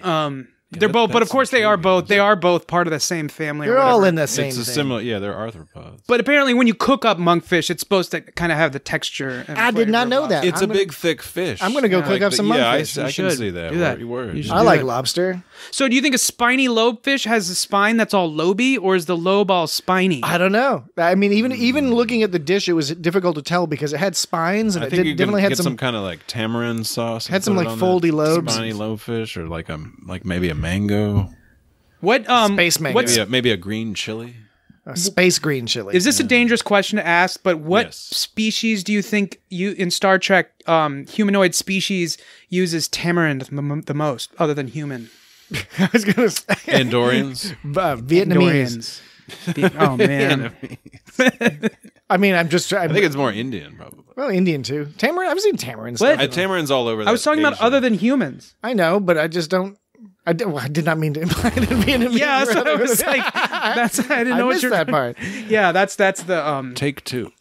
they're both, but of that's course they are intriguing. both. They are both part of the same family. They're or all whatever. in the same It's a thing. similar. Yeah, they're arthropods. But apparently, when you cook up monkfish, it's supposed to kind of have the texture. And I did not flavor know of that. It's I'm a big, thick fish. I'm gonna go cook up some Yeah, monkfish. I You can should. see that. Do that. Word. You should I do like it. lobster. So, do you think a spiny lobefish has a spine that's all loby, or is the lobe all spiny? I don't know. I mean, even looking at the dish, it was difficult to tell because it had spines and I it think you definitely can had get some. kind of like tamarind sauce. and Had some, put it like, on foldy that lobes. spiny lobefish, or like maybe a mango. What Space mango. What's Maybe a green chili. Space green chili. is this a dangerous question to ask? But what Yes. species do you think in Star Trek humanoid species uses tamarind the most, other than human? I was gonna say Andorians. Vietnamese. Oh man, I mean, I think it's more Indian, probably. well, Indian too. Tamarind. I've seen tamarind What? stuff. Tamarind's all over. I was talking about Asian. other than humans. I know, but I just don't. I did not mean to imply that Vietnamese. Yeah, were so other I was than- like, I didn't I know what missed you're. that part. Yeah, that's the Take Two.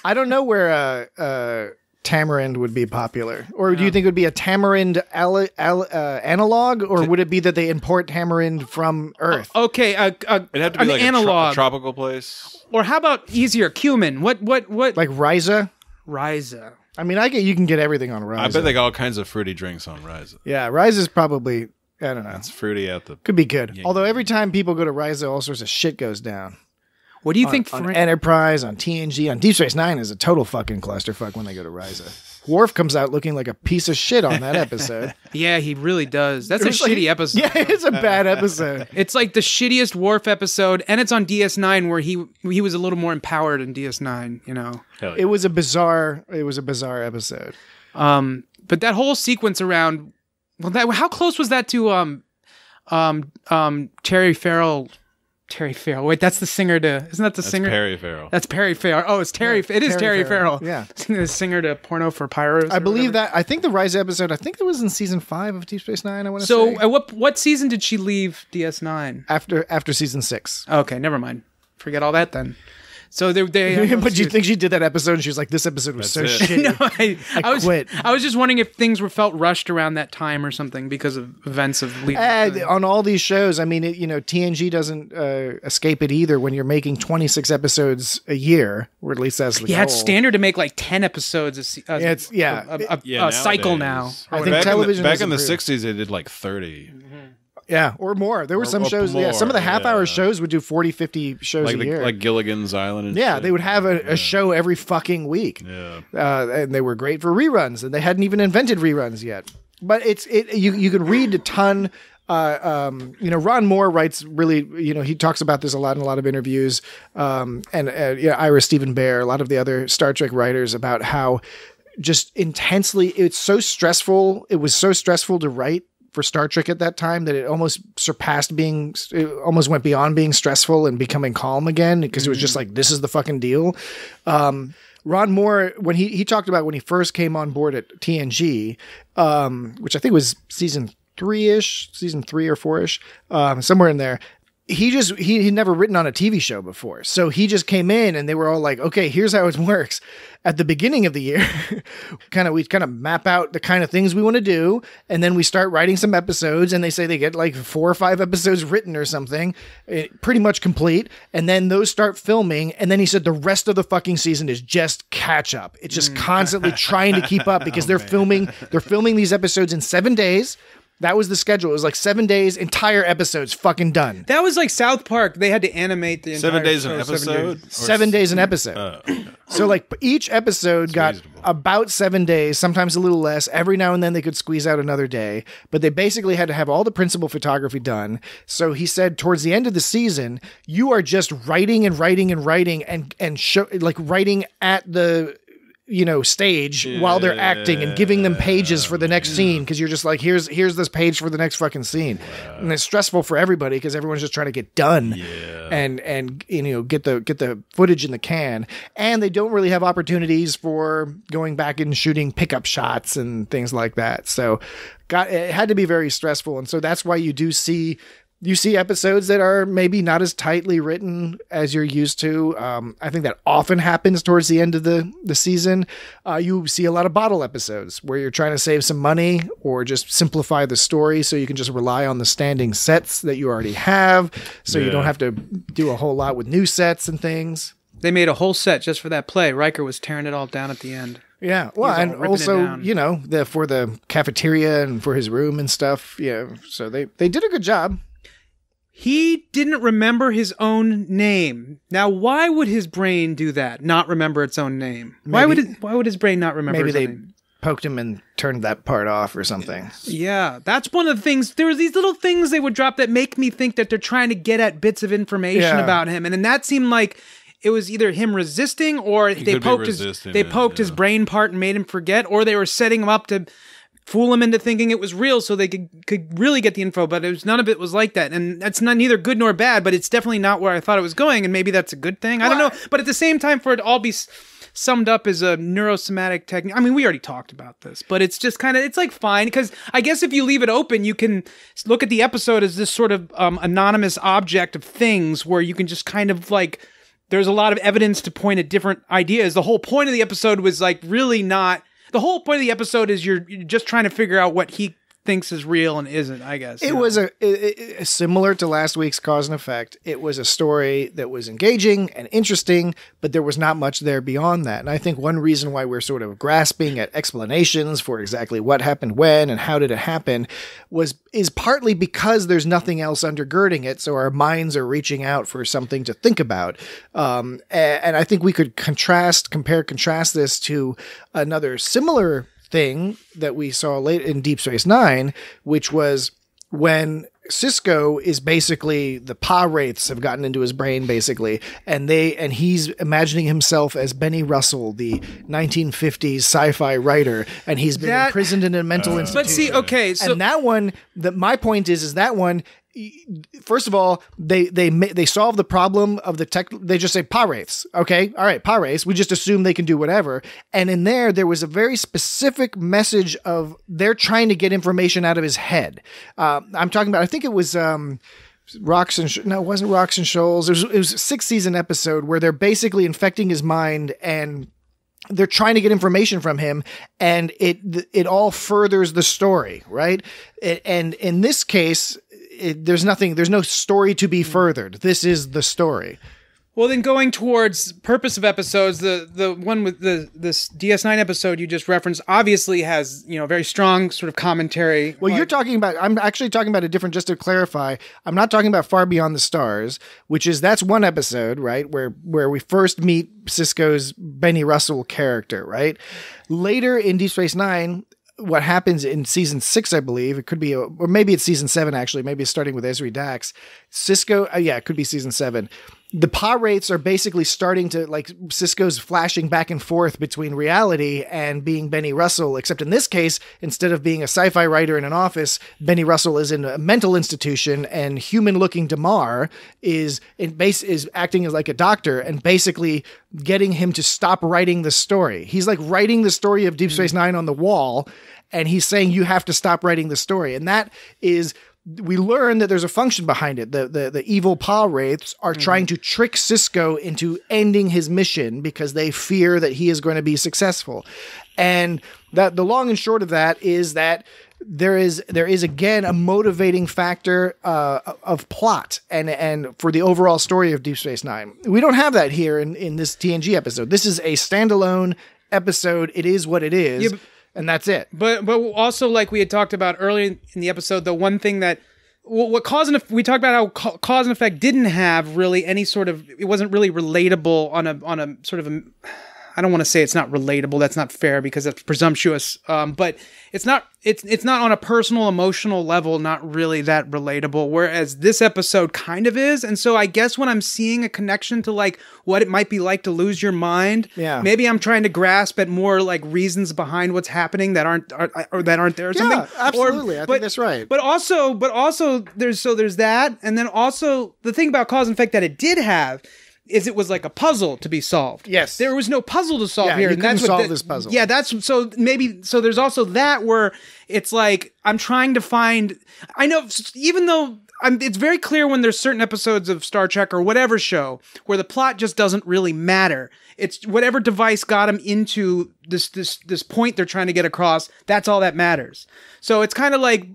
I don't know where tamarind would be popular, or do you think it would be a tamarind analog, or would it be that they import tamarind from Earth? Okay, It'd have to be an like analog, a tropical place. or how about easier cumin? What Like Ryza? Ryza? I mean, you can get everything on Ryza. I bet they got all kinds of fruity drinks on Ryza. Yeah, Ryza's probably. I don't know. It's fruity at the. Could be good. Although every time people go to Ryza, all sorts of shit goes down. What do you think? On Enterprise, on TNG, on Deep Space Nine is a total fucking clusterfuck when they go to Ryza. Worf comes out looking like a piece of shit on that episode. Yeah, he really does. That's It a was like- shitty episode. Yeah, it's a bad episode. It's like the shittiest Worf episode, and it's on DS9 where he was a little more empowered in DS9. You know, Hell yeah. It was a bizarre episode. but that whole sequence around, how close was that to Terry Farrell? Terry Farrell. Wait, that's the singer to. Isn't that the singer? Perry Farrell. That's Perry Farrell. Oh, it's Terry. It is Terry Farrell. Yeah. The singer to Porno for Pyros. I believe that. I think the Ryza episode. I think it was in season 5 of Deep Space Nine. I want to So, say. at what season did she leave DS9? After season 6. Okay, never mind. Forget all that then. So they But you think she did that episode and she was like, this episode was so That's it. shitty. I was quit. I was just wondering if things felt rushed around that time or something because of events of leading. On all these shows, I mean, TNG doesn't escape it either when you're making 26 episodes a year, or at least that's the Yeah, it's goal. standard to make like 10 episodes a cycle now. nowadays. I think back television back has in the improved. 60s, they did like 30. Yeah, or more. There were some Or shows. more, Some of the half-hour yeah. shows would do 40, 50 shows a year. Like Gilligan's Island. And yeah, shit. they would have a show every fucking week. Yeah. And they were great for reruns, and they hadn't even invented reruns yet. But you can read a ton. Ron Moore writes really. He talks about this a lot in a lot of interviews. Ira Stephen Bear, a lot of the other Star Trek writers about how just intensely it's so stressful. It was so stressful to write for Star Trek at that time that it almost went beyond being stressful and becoming calm again, because it was just like, this is the fucking deal. Ron Moore, when he talked about when he first came on board at TNG, which I think was season 3 or 4-ish, somewhere in there, he had never written on a TV show before. So he just came in and they were all like, okay, here's how it works. At the beginning of the year, we kind of map out the kind of things we want to do. And then we start writing some episodes, and they say they get like 4 or 5 episodes written or something, pretty much complete. And then those start filming. And then he said the rest of the fucking season is just catch up. It's just constantly trying to keep up because they're filming these episodes in 7 days. That was the schedule. It was like 7 days, entire episodes fucking done. That was like South Park. They had to animate the entire 7 days an show, episode? 7 days an episode. So like each episode got about 7 days, sometimes a little less. Every now and then they could squeeze out another day, but they basically had to have all the principal photography done. So he said towards the end of the season, you are just writing and writing and writing and show, like writing at the stage while they're acting and giving them pages for the next scene, because you're just like, here's this page for the next fucking scene. And it's stressful for everybody because everyone's just trying to get done and get the footage in the can, and they don't really have opportunities for going back and shooting pickup shots and things like that. So it had to be very stressful, and so that's why you see episodes that are maybe not as tightly written as you're used to. I think that often happens towards the end of the season. You see a lot of bottle episodes where you're trying to save some money or just simplify the story so you can just rely on the standing sets that you already have, so you don't have to do a whole lot with new sets and things. They made a whole set just for that play. Riker was tearing it all down at the end. Yeah, well, and also, for the cafeteria and for his room and stuff. Yeah, so they did a good job. He didn't remember his own name. Now, why would his brain do that? Not remember its own name? Why would his brain not remember his own name? Maybe they poked him and turned that part off or something. Yeah, that's one of the things. There were these little things they would drop that make me think that they're trying to get at bits of information about him. And then that seemed like it was either him resisting, or they poked his brain part and made him forget, or they were setting him up to fool him into thinking it was real so they could really get the info, but none of it was like that. And that's neither good nor bad, but it's definitely not where I thought it was going, and maybe that's a good thing. I don't know. But at the same time, for it to all be summed up as a neurosomatic technique, I mean, we already talked about this, but it's just kind of, it's like fine, because I guess if you leave it open, you can look at the episode as this sort of anonymous object of things where you can just kind of like, there's a lot of evidence to point at different ideas. The whole point of the episode was like really not... The whole point of the episode is you're just trying to figure out what he thinks is real and isn't, I guess. It was similar to last week's Cause and Effect. It was a story that was engaging and interesting, but there was not much there beyond that. And I think one reason why we're sort of grasping at explanations for exactly what happened when and how did it happen is partly because there's nothing else undergirding it. So our minds are reaching out for something to think about. And I think we could compare contrast this to another similar thing that we saw late in Deep Space Nine, which was when Cisco is basically, the Pa wraiths have gotten into his brain basically, and he's imagining himself as Benny Russell, the 1950s sci-fi writer, and he's been imprisoned in a mental institution. But see, okay, so... And that one, my point is that one, first of all, they solve the problem of the tech. They just say Pa wraiths. Okay, all right, Pa wraiths. We just assume they can do whatever. And in there was a very specific message of they're trying to get information out of his head. I'm talking about, I think it was Rocks and no, it wasn't Rocks and Shoals. It was a 6th season episode where they're basically infecting his mind and they're trying to get information from him, and it all furthers the story, right? And in this case, there's no story to be furthered. This is the story. Well, then going towards purpose of episodes, the one with this DS9 episode you just referenced obviously has, very strong sort of commentary. Well, I'm actually talking about a different, just to clarify, I'm not talking about Far Beyond the Stars, that's one episode, right? Where we first meet Cisco's Benny Russell character, right? Later in Deep Space Nine, what happens in season 6, I believe, it could be, or maybe it's season 7, actually, maybe it's starting with Ezri Dax. Cisco, it could be season 7. The Pa wraiths are basically starting to, like, Cisco's flashing back and forth between reality and being Benny Russell, except in this case, instead of being a sci-fi writer in an office, Benny Russell is in a mental institution, and human-looking Damar is acting as like a doctor and basically getting him to stop writing the story. He's like writing the story of Deep Space Nine on the wall, and he's saying, you have to stop writing the story. And that is we learn that there's a function behind it. The evil paw wraiths are trying to trick Sisko into ending his mission because they fear that he is going to be successful. And that the long and short of that is that there is again a motivating factor of plot and for the overall story of Deep Space Nine. We don't have that here in this TNG episode. This is a standalone episode. It is what it is. Yeah, and that's it. But also, like we had talked about earlier in the episode, the one thing that we talked about how cause and effect didn't have really any sort of, it wasn't really relatable on a sort of a, I don't want to say it's not relatable. That's not fair because that's presumptuous. But it's not on a personal, emotional level, not really that relatable. Whereas this episode kind of is. And so I guess when I'm seeing a connection to like what it might be like to lose your mind, maybe I'm trying to grasp at more like reasons behind what's happening that aren't there or something. Yeah, absolutely. I think that's right. But also there's that, and then also the thing about cause and effect that it did have is it was like a puzzle to be solved. Yes. There was no puzzle to solve here. You and couldn't that's solve this puzzle. Yeah, so there's also that where it's like, I'm trying to find, I know, even though it's very clear when there's certain episodes of Star Trek or whatever show where the plot just doesn't really matter. It's whatever device got them into this point they're trying to get across, that's all that matters. So it's kind of like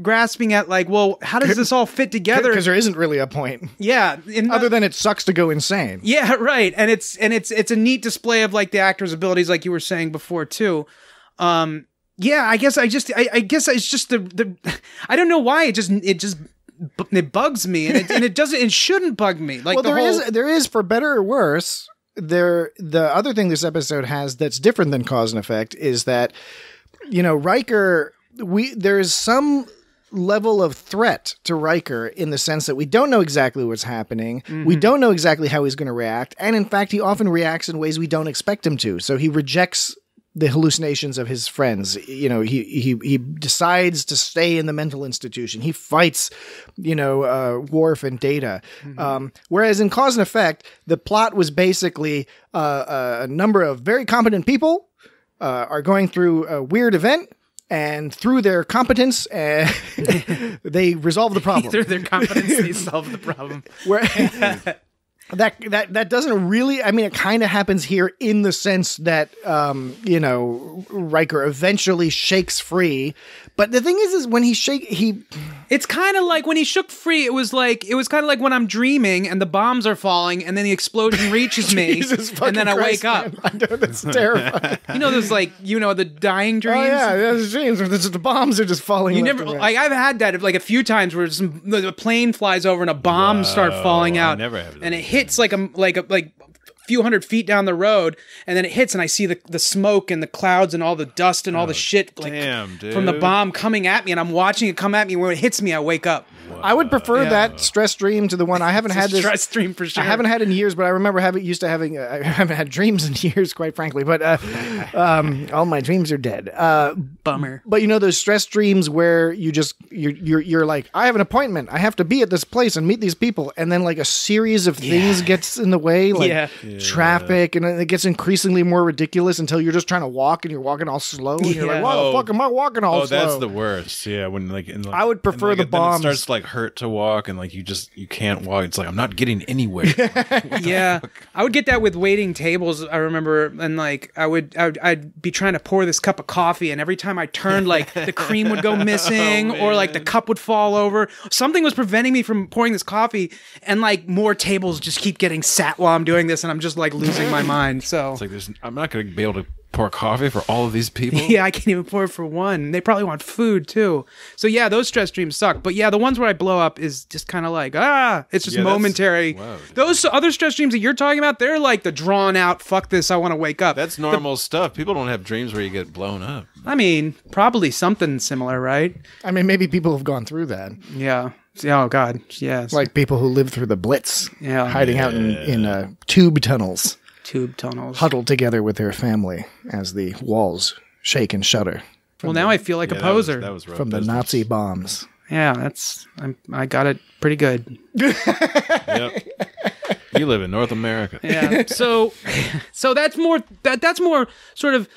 grasping at like, well, how does this all fit together? Because there isn't really a point. Yeah. Other than it sucks to go insane. Yeah, right. And it's a neat display of like the actor's abilities, like you were saying before too. Yeah, I guess it's just the I don't know why it bugs me, and it shouldn't bug me. Like, well, there is for better or worse. The other thing this episode has that's different than cause and effect is that, you know, Riker, there's some level of threat to Riker in the sense that we don't know exactly what's happening. Mm-hmm. We don't know exactly how he's going to react. And in fact, he often reacts in ways we don't expect him to. So he rejects the hallucinations of his friends. You know, he decides to stay in the mental institution. He fights, Worf and Data. Mm-hmm. Whereas in cause and effect, the plot was basically a number of very competent people are going through a weird event. And through their competence, they resolve the problem. Through their competence, they solve the problem. That doesn't really. I mean, it kind of happens here in the sense that Riker eventually shakes free. But the thing is when it's kind of like when he shook free. It was kind of like when I'm dreaming and the bombs are falling, and then the explosion reaches me, and then I wake up. I know, that's terrifying. There's the dying dreams. Oh yeah, there's dreams where the bombs are just falling. You never like I've had that like a few times where the plane flies over and a bomb start falling out. I never have that. And it hits like a few hundred feet down the road, and then it hits, and I see the smoke and the clouds and all the dust and all the shit from the bomb coming at me, and I'm watching it come at me. When it hits me, I wake up. I would prefer that stress dream to the one I haven't had. This stress dream for sure. I haven't had in years, but I remember having. I haven't had dreams in years, quite frankly. But all my dreams are dead. Bummer. But those stress dreams where you're like, I have an appointment. I have to be at this place and meet these people, and then like a series of things gets in the way, like traffic, and it gets increasingly more ridiculous until you're just trying to walk and you're walking all slow, and you're like, why the fuck am I walking all slow? Oh, that's the worst. Yeah, when I would prefer the bombs. Then it starts like hurt to walk, and like you can't walk. It's like I'm not getting anywhere. Yeah, I would get that with waiting tables. I remember, and like I'd be trying to pour this cup of coffee, and every time I turned, like the cream would go missing, or like the cup would fall over. Something was preventing me from pouring this coffee, and like more tables just keep getting sat while I'm doing this, and I'm just like losing my mind. So it's like I'm not going to be able to pour coffee for all of these people. Yeah, I can't even pour it for one. They probably want food too. So yeah, those stress dreams suck. But yeah, the ones where I blow up is just kind of like, it's just momentary. Wow, those other stress dreams that you're talking about, they're like the drawn out, fuck this, I want to wake up. That's normal stuff. People don't have dreams where you get blown up. I mean, probably something similar, right? I mean, maybe people have gone through that. Yeah. Oh God, yes. Like people who lived through the Blitz, hiding out in tube tunnels. Huddled together with their family as the walls shake and shudder. Well, now I feel like a poser. That was rough from business. The Nazi bombs. Yeah, I got it pretty good. Yep. You live in North America. Yeah. So that's more sort of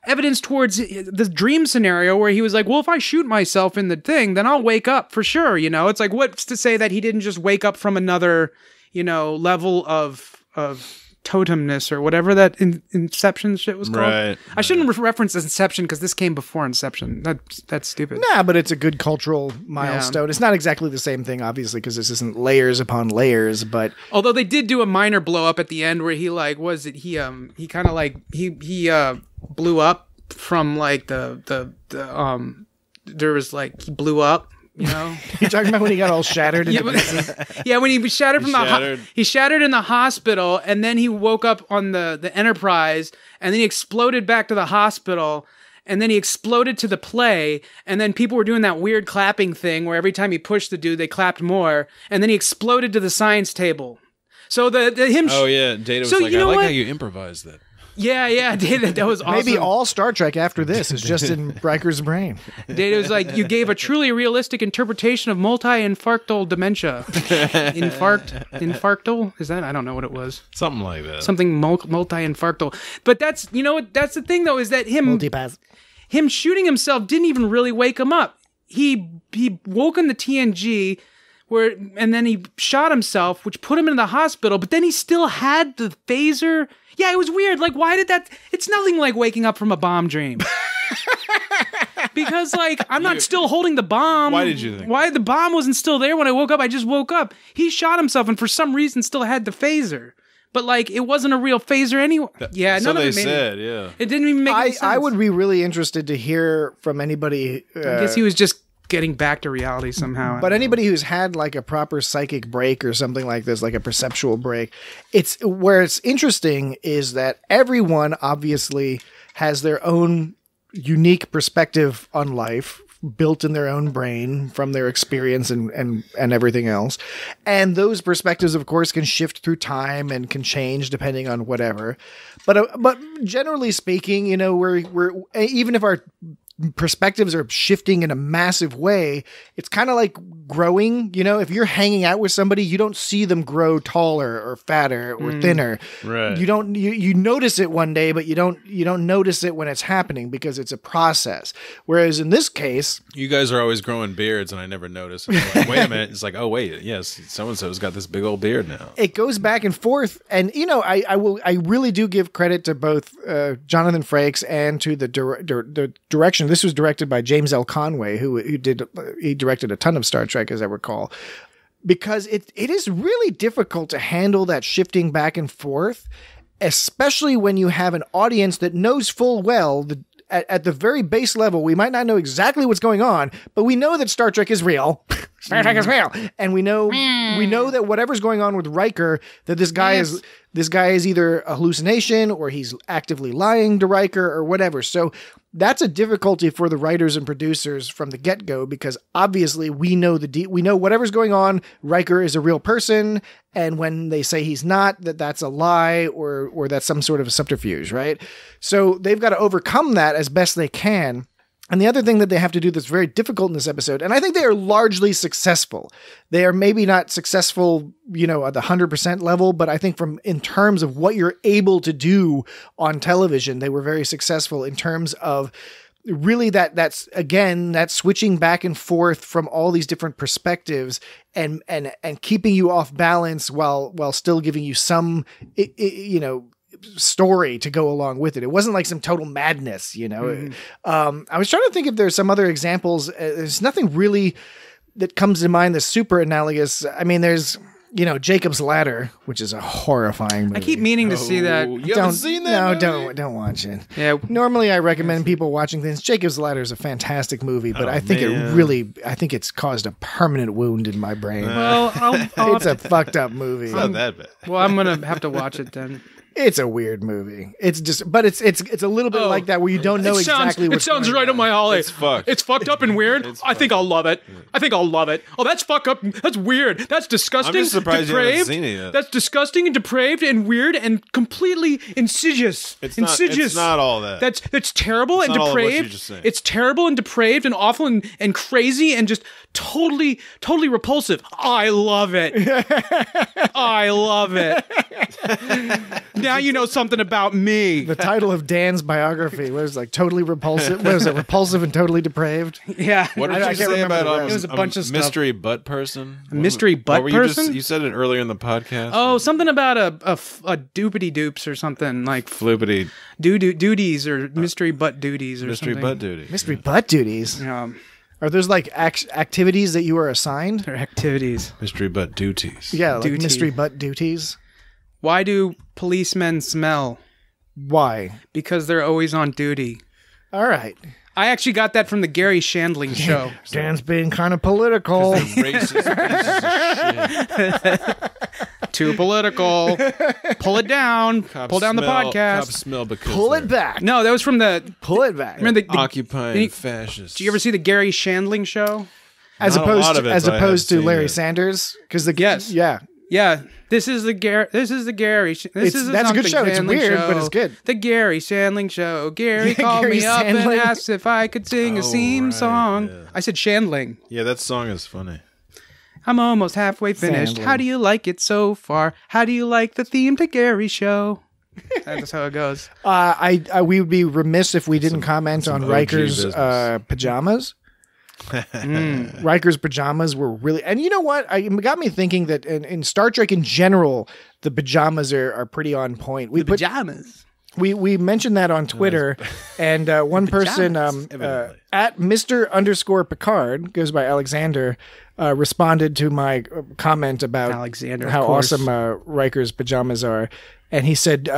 evidence towards the dream scenario where he was like, well, if I shoot myself in the thing, then I'll wake up for sure. You know, it's like, what's to say that he didn't just wake up from another, you know, level of totemness or whatever that Inception shit was called. Right. I shouldn't reference Inception because this came before Inception. That's stupid. Nah, but it's a good cultural milestone. It's not exactly the same thing, obviously, because this isn't layers upon layers, but although they did do a minor blow up at the end where he like he kind of like he blew up from like the there was like he blew up. You know, you're talking about when he got all shattered. When he was shattered from he shattered in the hospital, and then he woke up on the Enterprise, and then he exploded back to the hospital, and then he exploded to the play, and then people were doing that weird clapping thing where every time he pushed the dude, they clapped more, and then he exploded to the science table. So him. Oh yeah, Data was like, I like how you improvised that. Yeah, Data, that was awesome. Maybe all Star Trek after this is just in Riker's brain. Data was like, you gave a truly realistic interpretation of multi-infarctal dementia. Infarctal? Is that? I don't know what it was. Something like that. Something multi-infarctal. But that's, you know what, that's the thing though, is that him shooting himself didn't even really wake him up. He woke in the TNG and then he shot himself, which put him in the hospital, but then he still had the phaser. Yeah, it was weird. Like, why did that? It's nothing like waking up from a bomb dream. Because, like, I'm not still holding the bomb. Why did you think? Why the bomb wasn't still there when I woke up? I just woke up. He shot himself and for some reason still had the phaser. But, like, it wasn't a real phaser anyway. Yeah, so none of they it made said, yeah. It didn't even make any sense. I would be really interested to hear from anybody. I guess he was just getting back to reality somehow. But anybody who's had like a proper psychic break or something like this, like a perceptual break, it's where it's interesting is that everyone obviously has their own unique perspective on life built in their own brain from their experience and everything else. And those perspectives, of course, can shift through time and can change depending on whatever. But generally speaking, you know, we're even if our perspectives are shifting in a massive way, it's kind of like growing. You know, if you're hanging out with somebody, you don't see them grow taller or fatter or thinner. Right. You notice it one day, but you don't notice it when it's happening because it's a process. Whereas in this case, you guys are always growing beards and I never notice. Like, wait a minute. It's like, oh wait, yes, so-and-so's got this big old beard now. It goes back and forth. And you know, I really do give credit to both Jonathan Frakes and to the direction. This was directed by James L. Conway, who directed a ton of Star Trek, as I recall, because it is really difficult to handle that shifting back and forth, especially when you have an audience that knows full well at the very base level, we might not know exactly what's going on, but we know that Star Trek is real. Star Trek is real, and we know that whatever's going on with Riker, that this guy is either a hallucination or he's actively lying to Riker or whatever. So that's a difficulty for the writers and producers from the get-go, because obviously we know whatever's going on, Riker is a real person, and when they say he's not, that's a lie or that's some sort of a subterfuge, right? So they've got to overcome that as best they can. And the other thing that they have to do that's very difficult in this episode, and I think they are largely successful. They are maybe not successful, you know, at the 100% level, but I think in terms of what you're able to do on television, they were very successful in terms of really that's switching back and forth from all these different perspectives and keeping you off balance while still giving you some, you know, story to go along with it. It wasn't like some total madness, you know. Mm-hmm. I was trying to think if there's some other examples. There's nothing really that comes to mind that's super analogous. I mean, there's, you know, Jacob's Ladder, which is a horrifying movie. I keep meaning to see that. You haven't seen that? No, don't watch it. Yeah. Normally I recommend people watching things. Jacob's Ladder is a fantastic movie, but I think it's caused a permanent wound in my brain. Well, it's a fucked up movie. It's not that bad. Well, I'm going to have to watch it then. It's a weird movie. It's just, but it's a little bit like that where you don't know exactly what's going on. It sounds right up my alley. It's fucked. It's fucked up and weird. I think I'll love it. I think I'll love it. Oh, that's fucked up. That's weird. That's disgusting. I'm just surprised depraved. You haven't seen it yet. That's disgusting and depraved and weird and completely insidious. It's insidious. Not all that. That's terrible and not all of what depraved. you just said. It's terrible and depraved and awful and crazy and just totally repulsive. I love it. I love it. Now you know something about me. The title of Dan's biography was like totally repulsive. What was it? Repulsive and totally depraved. Yeah. What did I you can't say remember about the rest. It was a bunch of stuff. mystery butt person? A mystery butt person? You said it earlier in the podcast. Oh, something about a doopity doops or something like Floopity. duties or mystery butt duties or Mystery something. butt duty. Mystery butt duties. Are those like activities that you are assigned? Or activities. Mystery butt duties. Yeah, like Duty. mystery butt duties. Why do policemen smell? Why? Because they're always on duty. All right. I actually got that from the Gary Shandling show. Dan's being kind of political. Racist pieces of shit. Too political. Pull it down. Pull down the podcast. Cops smell because Pull it they're back. No, that was from the. Pull it back. Remember the occupying fascists. Do you ever see the Gary Shandling show? As Not a lot opposed of to, it, as but I have opposed to seen Larry it. Sanders, because the Yes. yeah. Yeah, this is the Gary. This is the Gary. This is That's a good show. It's Shandling weird, show. but it's good. The Gary Shandling show. Gary Yeah, called Gary me up and Shandling. asked if I could sing a Oh, theme right, song. yeah. I said Shandling. Yeah, that song is funny. I'm almost halfway finished. Sandling. How do you like it so far? How do you like the theme to Gary show? That's how it goes. We would be remiss if we didn't comment on OG Riker's business. pajamas. Riker's pajamas were really, and you know what? It got me thinking that in Star Trek in general, the pajamas are pretty on point. Pajamas. We mentioned that on Twitter, and one person evidently. at Mr. _Picard, goes by Alexander, responded to my comment about Alexander, of how course. awesome Riker's pajamas are. And he said,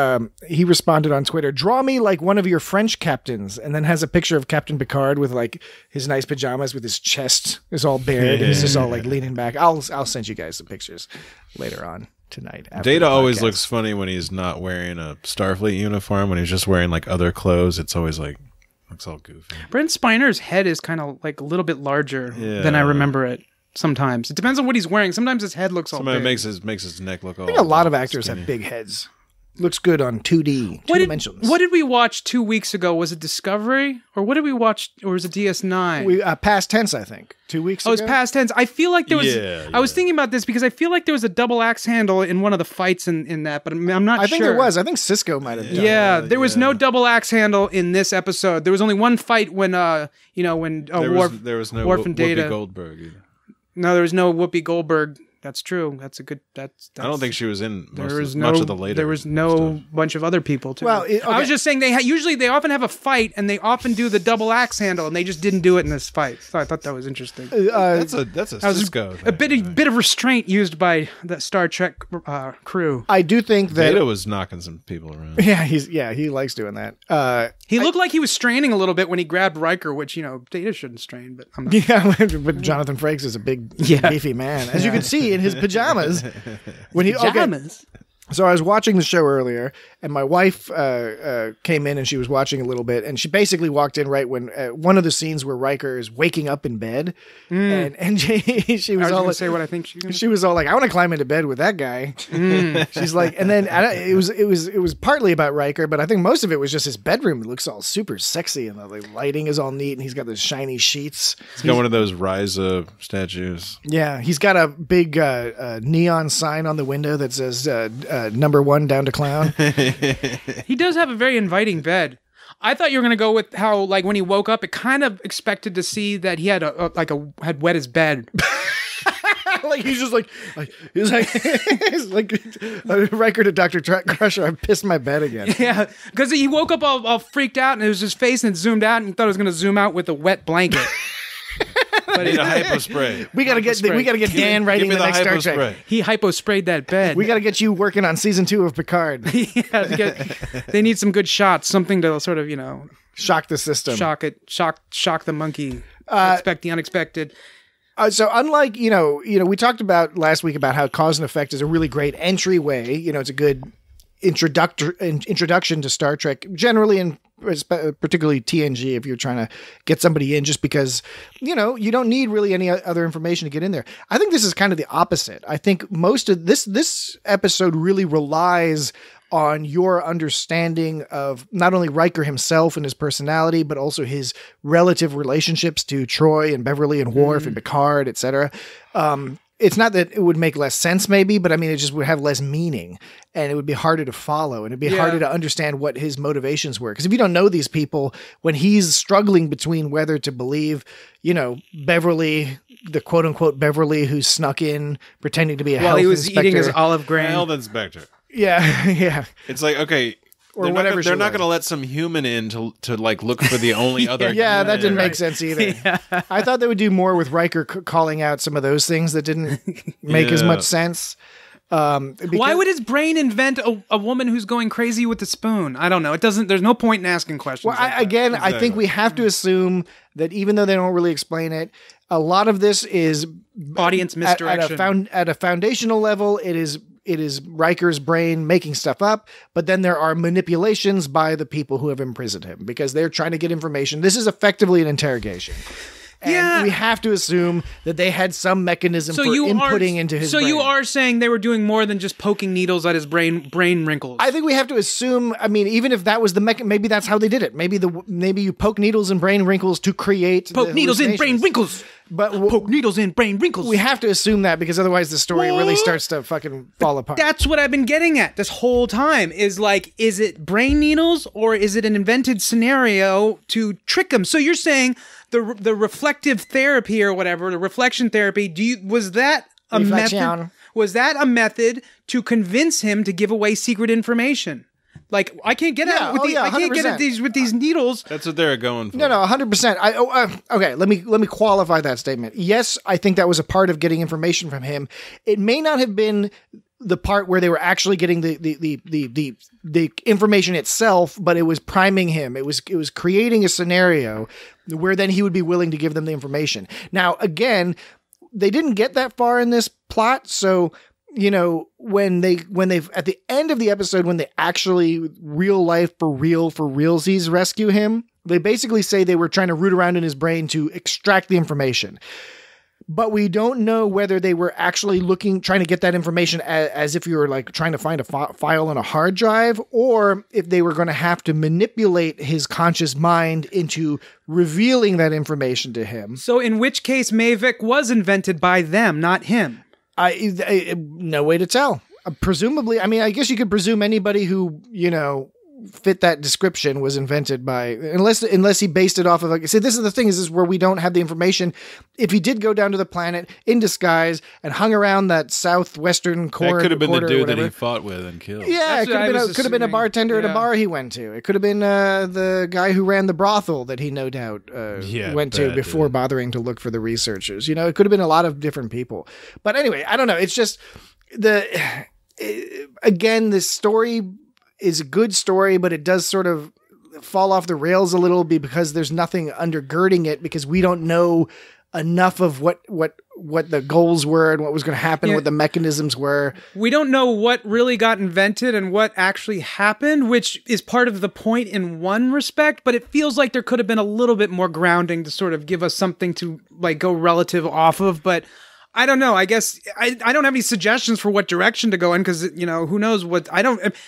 he responded on Twitter, draw me like one of your French captains, and then has a picture of Captain Picard with like his nice pajamas with his chest is all bared. He's just all like leaning back. I'll send you guys some pictures later on tonight. after Data the always podcast. looks funny when he's not wearing a Starfleet uniform. When he's just wearing like other clothes, it's always like looks all goofy. Brent Spiner's head is kind of like a little bit larger Yeah. than I remember it. Sometimes it depends on what he's wearing. Sometimes his head looks all Somebody big. makes his neck look all. I think a lot of actors have big heads. Looks good on 2D, two dimensions. What did we watch 2 weeks ago? Was it Discovery? Or what did we watch? Or was it DS9? We past tense, I think. 2 weeks Oh, ago. it's past tense. I feel like there was. Yeah, I was thinking about this because I feel like there was a double axe handle in one of the fights in that, but I'm not sure. I think there was. I think Cisco might have done Yeah, it. there was no double axe handle in this episode. There was only one fight when there Worf was no Worf and Whoopi Data. Goldberg either. No, there was no Whoopi Goldberg. That's true. That's a good. That's. I don't think she was in There was much of the later. There was no stuff. bunch of other people too. Well, I was just saying they often have a fight and they often do the double axe handle and they just didn't do it in this fight. So I thought that was interesting. That's a That was Cisco. a bit of restraint used by the Star Trek crew. I do think that. Data was knocking some people around. Yeah, he likes doing that. He looked like he was straining a little bit when he grabbed Riker, which Data shouldn't strain, but I'm not. Yeah, but Jonathan Frakes is a big, beefy man, as you can see in his pajamas. When he Pajamas. So I was watching the show earlier, and my wife came in and she was watching a little bit, and she basically walked in right when one of the scenes where Riker is waking up in bed, and she I was was all going like, to say what I think she's going to she was all like, I want to climb into bed with that guy. She's like, and then it was partly about Riker, but I think most of it was just his bedroom. It looks all super sexy, and the lighting is all neat, and he's got those shiny sheets. He's got one of those Ryza statues. Yeah, he's got a big neon sign on the window that says number 1 down to clown. He does have a very inviting bed. I thought you were going to go with how, like, when he woke up, it kind of expected to see that he had had wet his bed. Like he's just like he's like Riker to Dr. Crusher. I pissed my bed again. Yeah, because he woke up all freaked out, and it was his face, and it zoomed out, and he thought it was going to zoom out with a wet blanket. But Need a hypo spray. We gotta get Dan writing Give the me next hypo Star Trek. spray. he hypo sprayed that bed. We gotta get you working on season 2 of Picard. They need some good shots, something to sort of Shock the system. shock the monkey, expect the unexpected. So unlike we talked about last week about how cause and effect is a really great entryway. It's a good introduction to Star Trek generally, and particularly TNG if you're trying to get somebody in, just because you don't need really any other information to get in there. I think this is kind of the opposite. I think most of this episode really relies on your understanding of not only Riker himself and his personality, but also his relative relationships to Troy and Beverly and Worf and Picard, etc. it's not that it would make less sense maybe, but I mean, it just would have less meaning and it would be harder to follow and it'd be harder to understand what his motivations were. Because if you don't know these people, when he's struggling between whether to believe, Beverly, the quote unquote Beverly who snuck in pretending to be a health he was inspector. eating his olive grain. Health inspector. Yeah. Yeah. It's like, okay. Or they're whatever. They're not going to let some human in to like look for the only other. Yeah, that didn't human. make sense either. I thought they would do more with Riker calling out some of those things that didn't make as much sense. Why would his brain invent a woman who's going crazy with the spoon? I don't know. It doesn't. There's no point in asking questions. Well, I think we have to assume that even though they don't really explain it, a lot of this is audience misdirection. At a foundational level, it is Riker's brain making stuff up, but then there are manipulations by the people who have imprisoned him because they're trying to get information. This is effectively an interrogation. And we have to assume that they had some mechanism for inputting into his brain. So you are saying they were doing more than just poking needles at his brain wrinkles? I think we have to assume, I mean, even if that was the maybe that's how they did it. Maybe you poke needles in brain wrinkles to create poke needles in brain wrinkles. But poke needles in brain wrinkles. We have to assume that because otherwise the story really starts to fucking fall apart. That's what I've been getting at this whole time is like, is it brain needles or is it an invented scenario to trick him? So you're saying the reflective therapy or whatever, the reflection therapy, was that a method? Was that a method to convince him to give away secret information? Like, I can't get at it with these needles. That's what they're going for. No, 100%. Okay, let me qualify that statement. Yes, I think that was a part of getting information from him. It may not have been the part where they were actually getting the information itself, but it was priming him. It was creating a scenario where then he would be willing to give them the information. Now, again, they didn't get that far in this plot, so when they at the end of the episode, when they actually real life for realsies rescue him, they basically say they were trying to root around in his brain to extract the information. But we don't know whether they were actually trying to get that information as if you were like trying to find a file on a hard drive, or if they were going to have to manipulate his conscious mind into revealing that information to him. So in which case Mavic was invented by them, not him. No way to tell. Presumably, I mean, I guess you could presume anybody who, fit that description was invented by, unless he based it off of, like, see, this is the thing, is where we don't have the information. If he did go down to the planet in disguise and hung around that southwestern corner, that could have been the dude that he fought with and killed. Yeah, it could have been a bartender at a bar he went to. It could have been the guy who ran the brothel that he no doubt went to before bothering to look for the researchers. It could have been a lot of different people. But anyway, I don't know. It's just again, this story is a good story, but it does sort of fall off the rails a little bit because there's nothing undergirding it, because we don't know enough of what the goals were and what was going to happen, what the mechanisms were. We don't know what really got invented and what actually happened, which is part of the point in one respect, but it feels like there could have been a little bit more grounding to sort of give us something to like go relative off of, but I don't know. I guess I don't have any suggestions for what direction to go in because, who knows what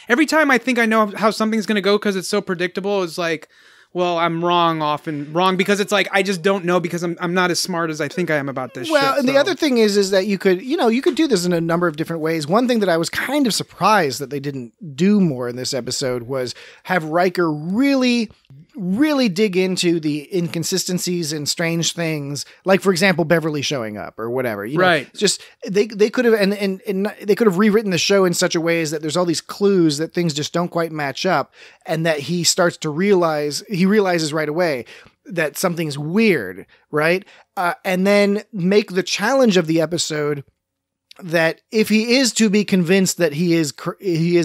every time I think I know how something's going to go because it's so predictable, it's like, well, I'm often wrong because it's like, I just don't know because I'm not as smart as I think I am about this shit. Well, and the other thing is that you could do this in a number of different ways. One thing that I was kind of surprised that they didn't do more in this episode was have Riker really dig into the inconsistencies and strange things, like, for example, Beverly showing up or whatever. Right. Just they could have and they could have rewritten the show in such a way as that there's all these clues that things just don't quite match up, and that he starts to realizes right away that something's weird, right? And then make the challenge of the episode that if he is to be convinced that he is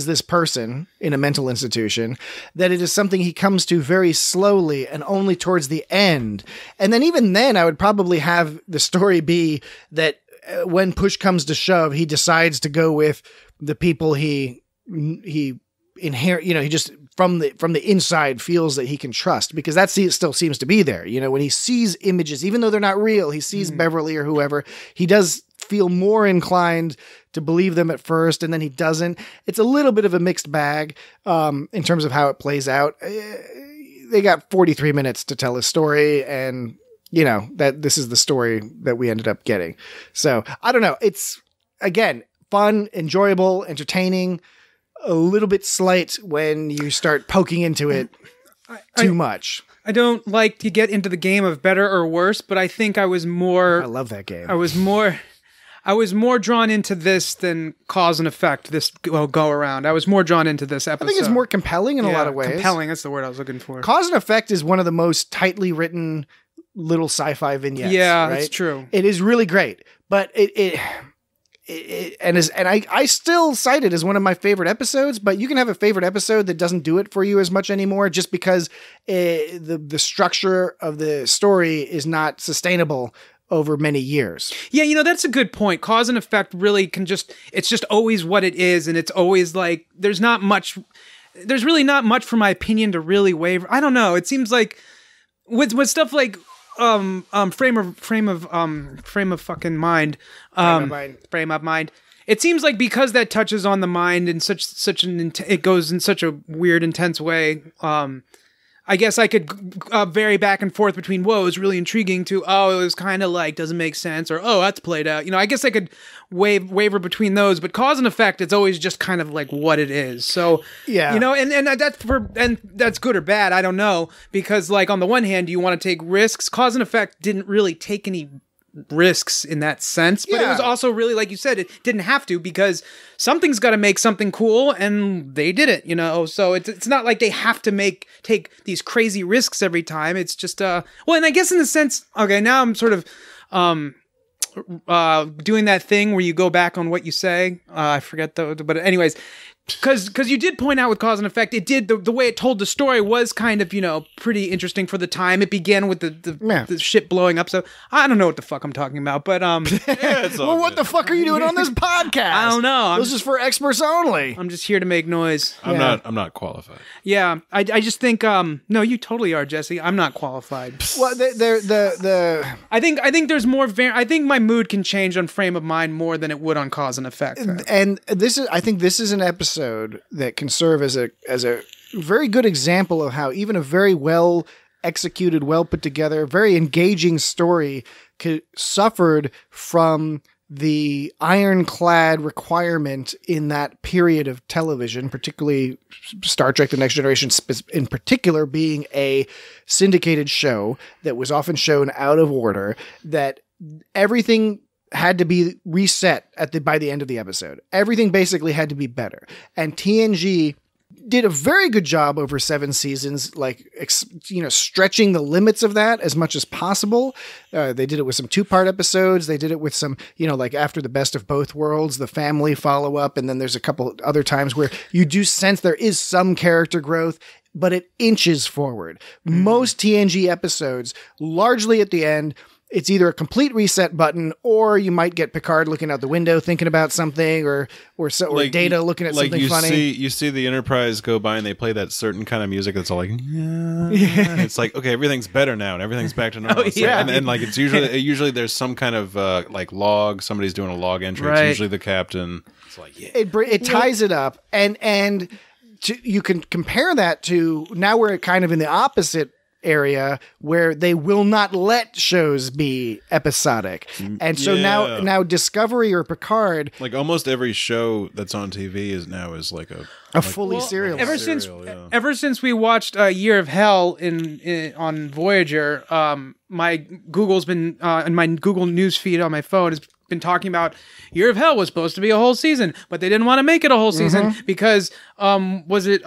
this person in a mental institution, that it is something he comes to very slowly and only towards the end. And then even then, I would probably have the story be that when push comes to shove, he decides to go with the people he just from the inside feels that he can trust, because that still seems to be there. When he sees images, even though they're not real, he sees Beverly or whoever, he does feel more inclined to believe them at first, and then he doesn't. It's a little bit of a mixed bag in terms of how it plays out. They got 43 minutes to tell a story, and that this is the story that we ended up getting. So I don't know. It's, again, fun, enjoyable, entertaining, a little bit slight when you start poking into it too much. I don't like to get into the game of better or worse, but I think I was more... I love that game. I was more drawn into this than cause and effect, this go around. I was more drawn into this episode. I think it's more compelling in a lot of ways. Compelling, that's the word I was looking for. Cause and effect is one of the most tightly written little sci-fi vignettes. Yeah, right? that's true. It is really great, but I still cite it as one of my favorite episodes, but you can have a favorite episode that doesn't do it for you as much anymore just because the structure of the story is not sustainable over many years. Yeah, that's a good point. Cause and effect really it's just always what it is, and it's always like there's really not much for my opinion to really waver. I don't know. It seems like with stuff like frame of fucking mind. Frame of mind. It seems like because that touches on the mind in it goes in such a weird, intense way. I guess I could vary back and forth between, whoa, it was really intriguing, to, oh, it was kind of like, doesn't make sense, or, oh, that's played out. I guess I could waver between those, but cause and effect, it's always just kind of like what it is. So, yeah. And that's good or bad, I don't know, because like on the one hand, you want to take risks. Cause and effect didn't really take any risks in that sense, but it was also really, like you said, it didn't have to, because something's got to make something cool, and they did it, so it's not like they have to take these crazy risks every time. It's just and I guess in the sense, okay, now I'm sort of doing that thing where you go back on what you say. I forget though, but anyways, because you did point out with cause and effect, it did the way it told the story was kind of pretty interesting for the time. It began with the ship blowing up. So I don't know what the fuck I'm talking about, but well, what the fuck are you doing on this podcast? I don't know. This is for experts only. I'm just here to make noise. I'm not qualified. Yeah, I just think no, you totally are, Jesse. I'm not qualified. Well, I think there's more. I think my mood can change on frame of mind more than it would on cause and effect. And I think this is an episode that can serve as a very good example of how even a very well executed, well put together, very engaging story suffered from the ironclad requirement in that period of television, particularly Star Trek: The Next Generation in particular, being a syndicated show that was often shown out of order, that everything had to be reset by the end of the episode. Everything basically had to be better. And TNG did a very good job over 7 seasons, stretching the limits of that as much as possible. They did it with some 2-part episodes. They did it with some, after the Best of Both Worlds, the family follow-up. And then there's a couple other times where you do sense there is some character growth, but it inches forward. Most TNG episodes, largely at the end, it's either a complete reset button, or you might get Picard looking out the window thinking about something, or Data looking at something funny. You see the Enterprise go by and they play that certain kind of music that's all like, yeah. It's like, okay, everything's better now and everything's back to normal. And like it's usually there's some kind of log. Somebody's doing a log entry. Right. It's usually the captain. It's like, yeah. It ties it up, and you can compare that to now we're kind of in the opposite area where they will not let shows be episodic, and so now Discovery or Picard, like almost every show that's on TV is like a fully serial. Ever since we watched Year of Hell on Voyager, my Google's been in my Google News feed on my phone has been talking about Year of Hell was supposed to be a whole season, but they didn't want to make it a whole season because was it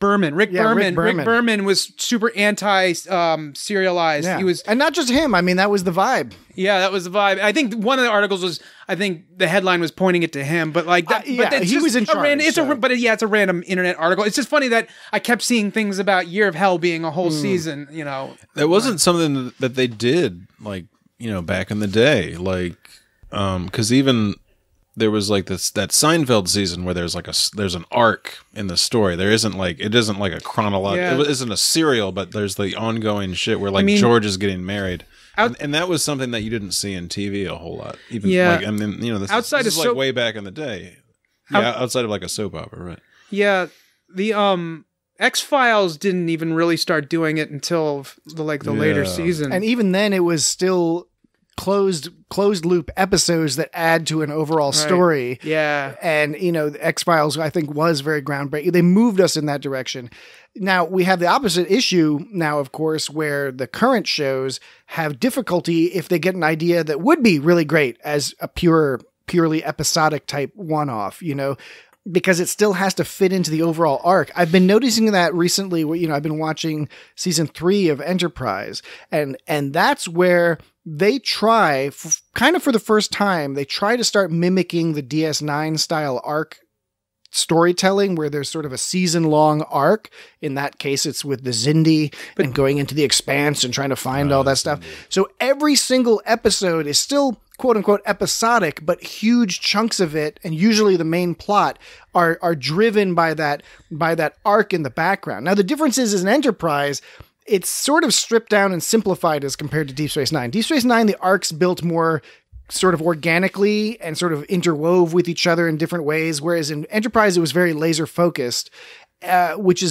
Rick Berman was super anti-serialized. Yeah. He was, and not just him. I mean, that was the vibe. Yeah, that was the vibe. I think one of the articles was, I think the headline was pointing it to him, but like that, but he was in charge. It's a random internet article. It's just funny that I kept seeing things about Year of Hell being a whole season. That wasn't something that they did back in the day, because even. There was like that Seinfeld season where there's an arc in the story. It isn't like a chronological. It isn't a serial, but there's the ongoing shit where George is getting married, and that was something that you didn't see in TV a whole lot. This is way back in the day. Outside of like a soap opera, right? Yeah, X-Files didn't even really start doing it until the later season. And even then it was still closed loop episodes that add to an overall story. Yeah. And, X-Files, I think, was very groundbreaking. They moved us in that direction. Now, we have the opposite issue now, of course, where the current shows have difficulty if they get an idea that would be really great as a purely episodic type one-off, because it still has to fit into the overall arc. I've been noticing that recently, I've been watching season 3 of Enterprise, and that's where they try, kind of for the first time, they try to start mimicking the DS9 style arc storytelling, where there's sort of a season-long arc. In that case, it's with the Xindi and going into the Expanse and trying to find all that stuff. So every single episode is still quote-unquote episodic, but huge chunks of it, and usually the main plot, are driven by that arc in the background. Now, the difference is in Enterprise, it's sort of stripped down and simplified as compared to Deep Space Nine. Deep Space Nine, the arcs built more sort of organically and sort of interwove with each other in different ways, whereas in Enterprise, it was very laser-focused, which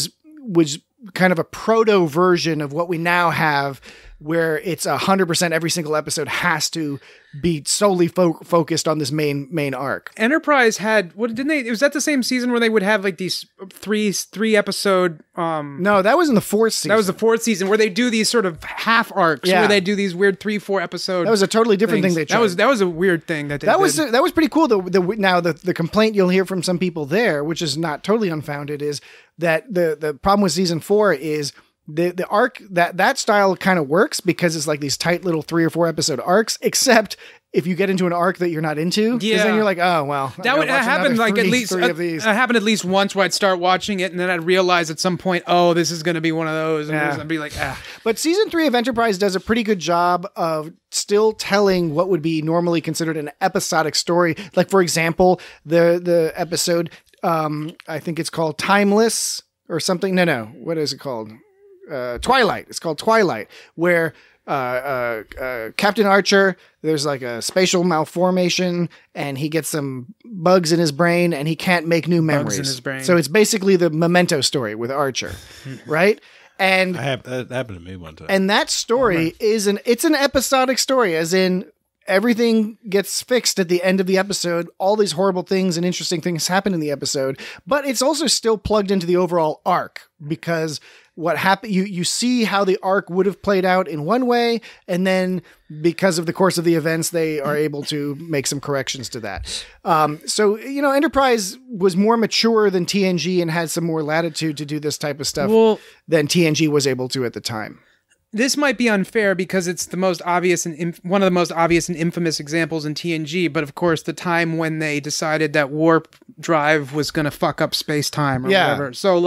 was kind of a proto version of what we now have, where it's 100% every single episode has to be solely focused on this main arc. Enterprise had was that the same season where they would have like these three episode No, that was in the 4th season. That was the 4th season where they do these sort of half arcs where they do these weird 3-4 episode. That was a totally different thing they tried. That was a weird thing that that was pretty cool. Now the complaint you'll hear from some people there, which is not totally unfounded, is that the problem with season 4 is the arc that style kind of works because it's like these tight little 3 or 4 episode arcs, except if you get into an arc that you're not into, because then you're like, oh, well, that would happen like at least three of these. It happened at least once where I'd start watching it and then I'd realize at some point, oh, this is going to be one of those. And I'd be like, ah. But season 3 of Enterprise does a pretty good job of still telling what would be normally considered an episodic story. Like, for example, the episode, I think it's called Timeless or something. No. What is it called? Twilight. It's called Twilight, where Captain Archer, there's like a spatial malformation and he gets some bugs in his brain and he can't make new memories. Bugs in his brain. So it's basically the Memento story with Archer, right? And that happened to me one time. And that story it's an episodic story, as in everything gets fixed at the end of the episode. All these horrible things and interesting things happen in the episode, but it's also still plugged into the overall arc, because what happened, you see how the arc would have played out in one way, and then because of the course of the events, they are able to make some corrections to that. So, Enterprise was more mature than TNG and had some more latitude to do this type of stuff than TNG was able to at the time. This might be unfair because it's the most obvious and one of the most obvious and infamous examples in TNG, but of course the time when they decided that warp drive was going to fuck up space-time or whatever. So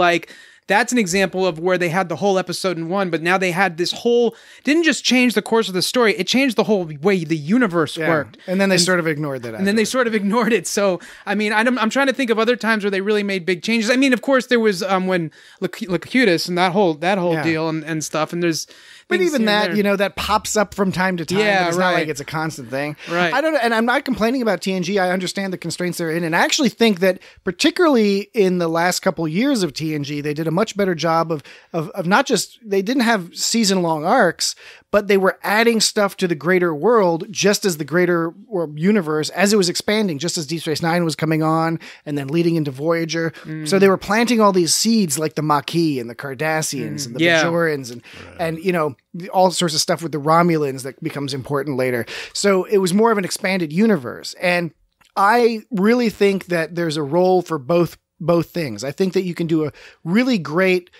that's an example of where they had the whole episode in one, but now they had this whole, didn't just change the course of the story, it changed the whole way the universe worked. And then they sort of ignored that. And then they sort of ignored it. So, I mean, I'm trying to think of other times where they really made big changes. I mean, of course, there was when Locutus and that whole deal and stuff, and there's... But even that, that pops up from time to time. Yeah, it's not like it's a constant thing. Right. I don't know. And I'm not complaining about TNG. I understand the constraints they're in. And I actually think that particularly in the last couple years of TNG, they did a much better job of not just, they didn't have season long arcs, but they were adding stuff to the greater world just as the greater universe, as it was expanding, just as Deep Space Nine was coming on and then leading into Voyager. So they were planting all these seeds like the Maquis and the Cardassians and the Bajorans and all sorts of stuff with the Romulans that becomes important later. So it was more of an expanded universe. And I really think that there's a role for both things. I think that you can do a really great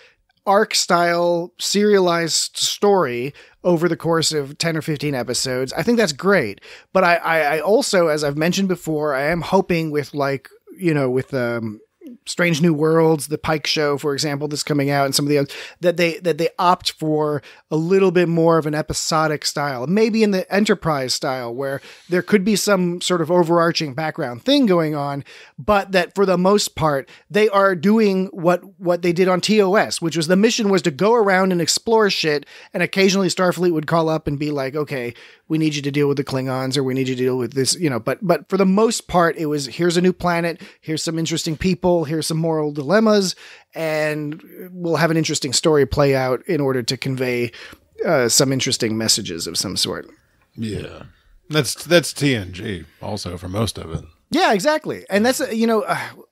arc style serialized story over the course of 10 or 15 episodes. I think that's great. But I also, as I've mentioned before, I am hoping with Strange New Worlds, the Pike show, for example, that's coming out, and some of the others, that they opt for a little bit more of an episodic style, maybe in the Enterprise style, where there could be some sort of overarching background thing going on, but that for the most part, they are doing what they did on TOS, which was the mission was to go around and explore shit, and occasionally Starfleet would call up and be like, okay, we need you to deal with the Klingons, or we need you to deal with this, but for the most part, it was, here's a new planet, here's some interesting people, here's some moral dilemmas, and we'll have an interesting story play out in order to convey some interesting messages of some sort. Yeah. That's TNG also for most of it. Yeah, exactly. And that's,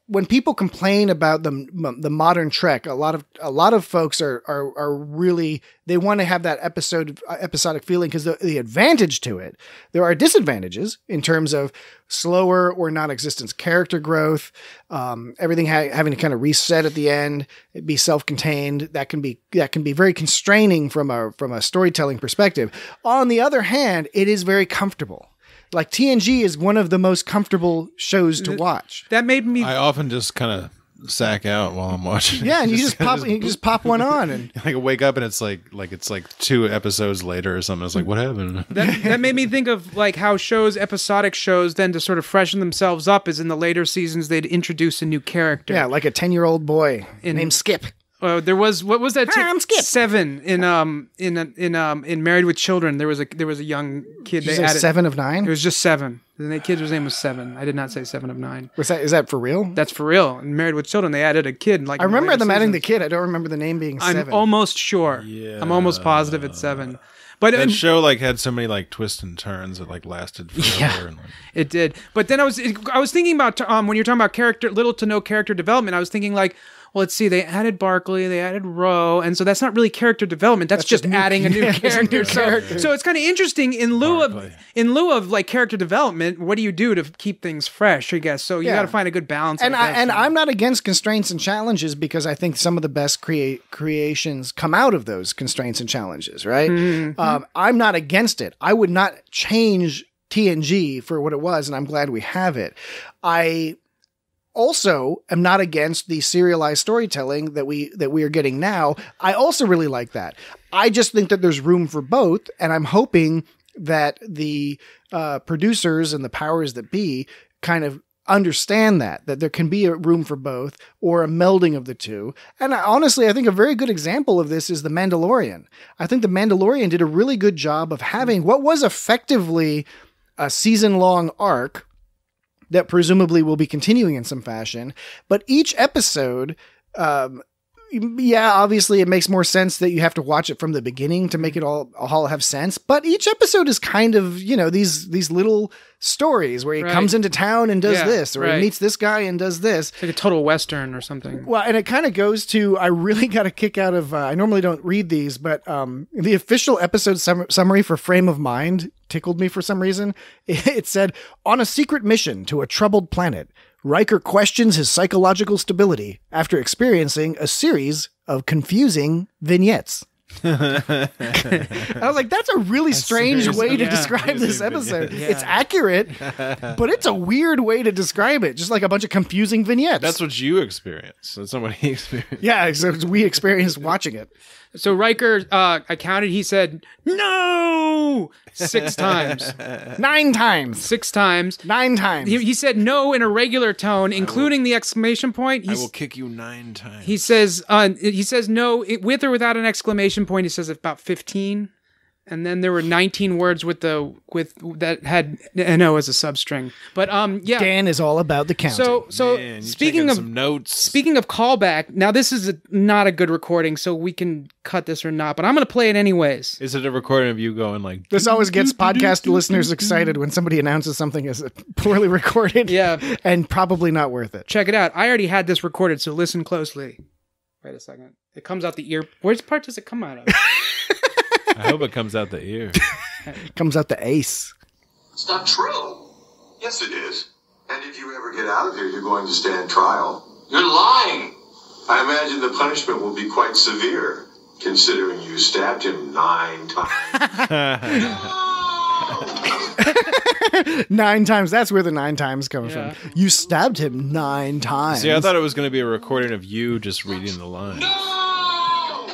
when people complain about the modern Trek, a lot of folks are really, they want to have that episodic feeling, because the advantage to it, there are disadvantages in terms of slower or non-existent character growth, everything having to kind of reset at the end, be self-contained. That can be very constraining from a storytelling perspective. On the other hand, it is very comfortable. Like TNG is one of the most comfortable shows to watch. That made me. I often just kind of sack out while I'm watching. Yeah, and you just pop one on, and I wake up and it's like 2 episodes later or something. It's like, what happened? That made me think of like how episodic shows, then to sort of freshen themselves up, is in the later seasons they'd introduce a new character. Yeah, like a 10-year-old boy named Skip. There was, what was that? I'm Skip. 7 in Married with Children. There was a young kid. Did you say 7 of 9? It was just 7. The kid's name was 7. I did not say 7 of 9. Is that for real? That's for real. In Married with Children, they added a kid. Like, I remember them adding the kid. I don't remember the name being 7. I'm almost sure. Yeah. I'm almost positive it's 7. But that show had so many twists and turns that lasted forever. Yeah, and, it did. But then I was thinking about when you're talking about little to no character development. I was thinking well, let's see, they added Barclay, they added Roe, and so that's not really character development. That's just adding a new character. So it's kind of interesting in lieu of like character development. What do you do to keep things fresh? I guess so. You got to find a good balance. And I'm not against constraints and challenges, because I think some of the best creations come out of those constraints and challenges. Right? Mm-hmm. I'm not against it. I would not change TNG for what it was, and I'm glad we have it. I also am not against the serialized storytelling that we are getting now. I also really like that. I just think that there's room for both, and I'm hoping that the producers and the powers that be kind of understand that there can be a room for both, or a melding of the two. And honestly, I think a very good example of this is The Mandalorian. I think The Mandalorian did a really good job of having what was effectively a season-long arc that presumably will be continuing in some fashion. But each episode, obviously it makes more sense that you have to watch it from the beginning to make it all have sense. But each episode is kind of, these little stories where he comes into town and does this, or he meets this guy and does this. It's like a total Western or something. Well, and it kind of goes to, I really got a kick out of, I normally don't read these, but the official episode summary for Frame of Mind tickled me for some reason. It said, on a secret mission to a troubled planet, Riker questions his psychological stability after experiencing a series of confusing vignettes. I was like, that's a really strange way to describe this episode. Yeah. It's accurate, but it's a weird way to describe it. Just like a bunch of confusing vignettes. That's what you experienced. That's not what he experienced. Yeah, so we experienced watching it. So Riker, I counted, he said, no, 6 times. 9 times. 6 times. 9 times. He said no in a regular tone, including the exclamation point. I will kick you 9 times. He says no with or without an exclamation point. He says about 15. And then there were 19 words with that had NO as a substring. But yeah, Dan is all about the counting. So Man, speaking of some notes. Speaking of callback, now this is not a good recording, so we can cut this or not. But I'm going to play it anyways. Is it a recording of you going like? This always gets podcast listeners excited when somebody announces something as poorly recorded. Yeah, and probably not worth it. Check it out. I already had this recorded, so listen closely. Wait a second. It comes out the ear. Which part does it come out of? I hope it comes out the ear. Comes out the ace. It's not true. Yes, it is. And if you ever get out of here, you're going to stand trial. You're lying. I imagine the punishment will be quite severe, considering you stabbed him 9 times. 9 times. That's where the 9 times comes from. You stabbed him 9 times. See, I thought it was going to be a recording of you just reading the line. No!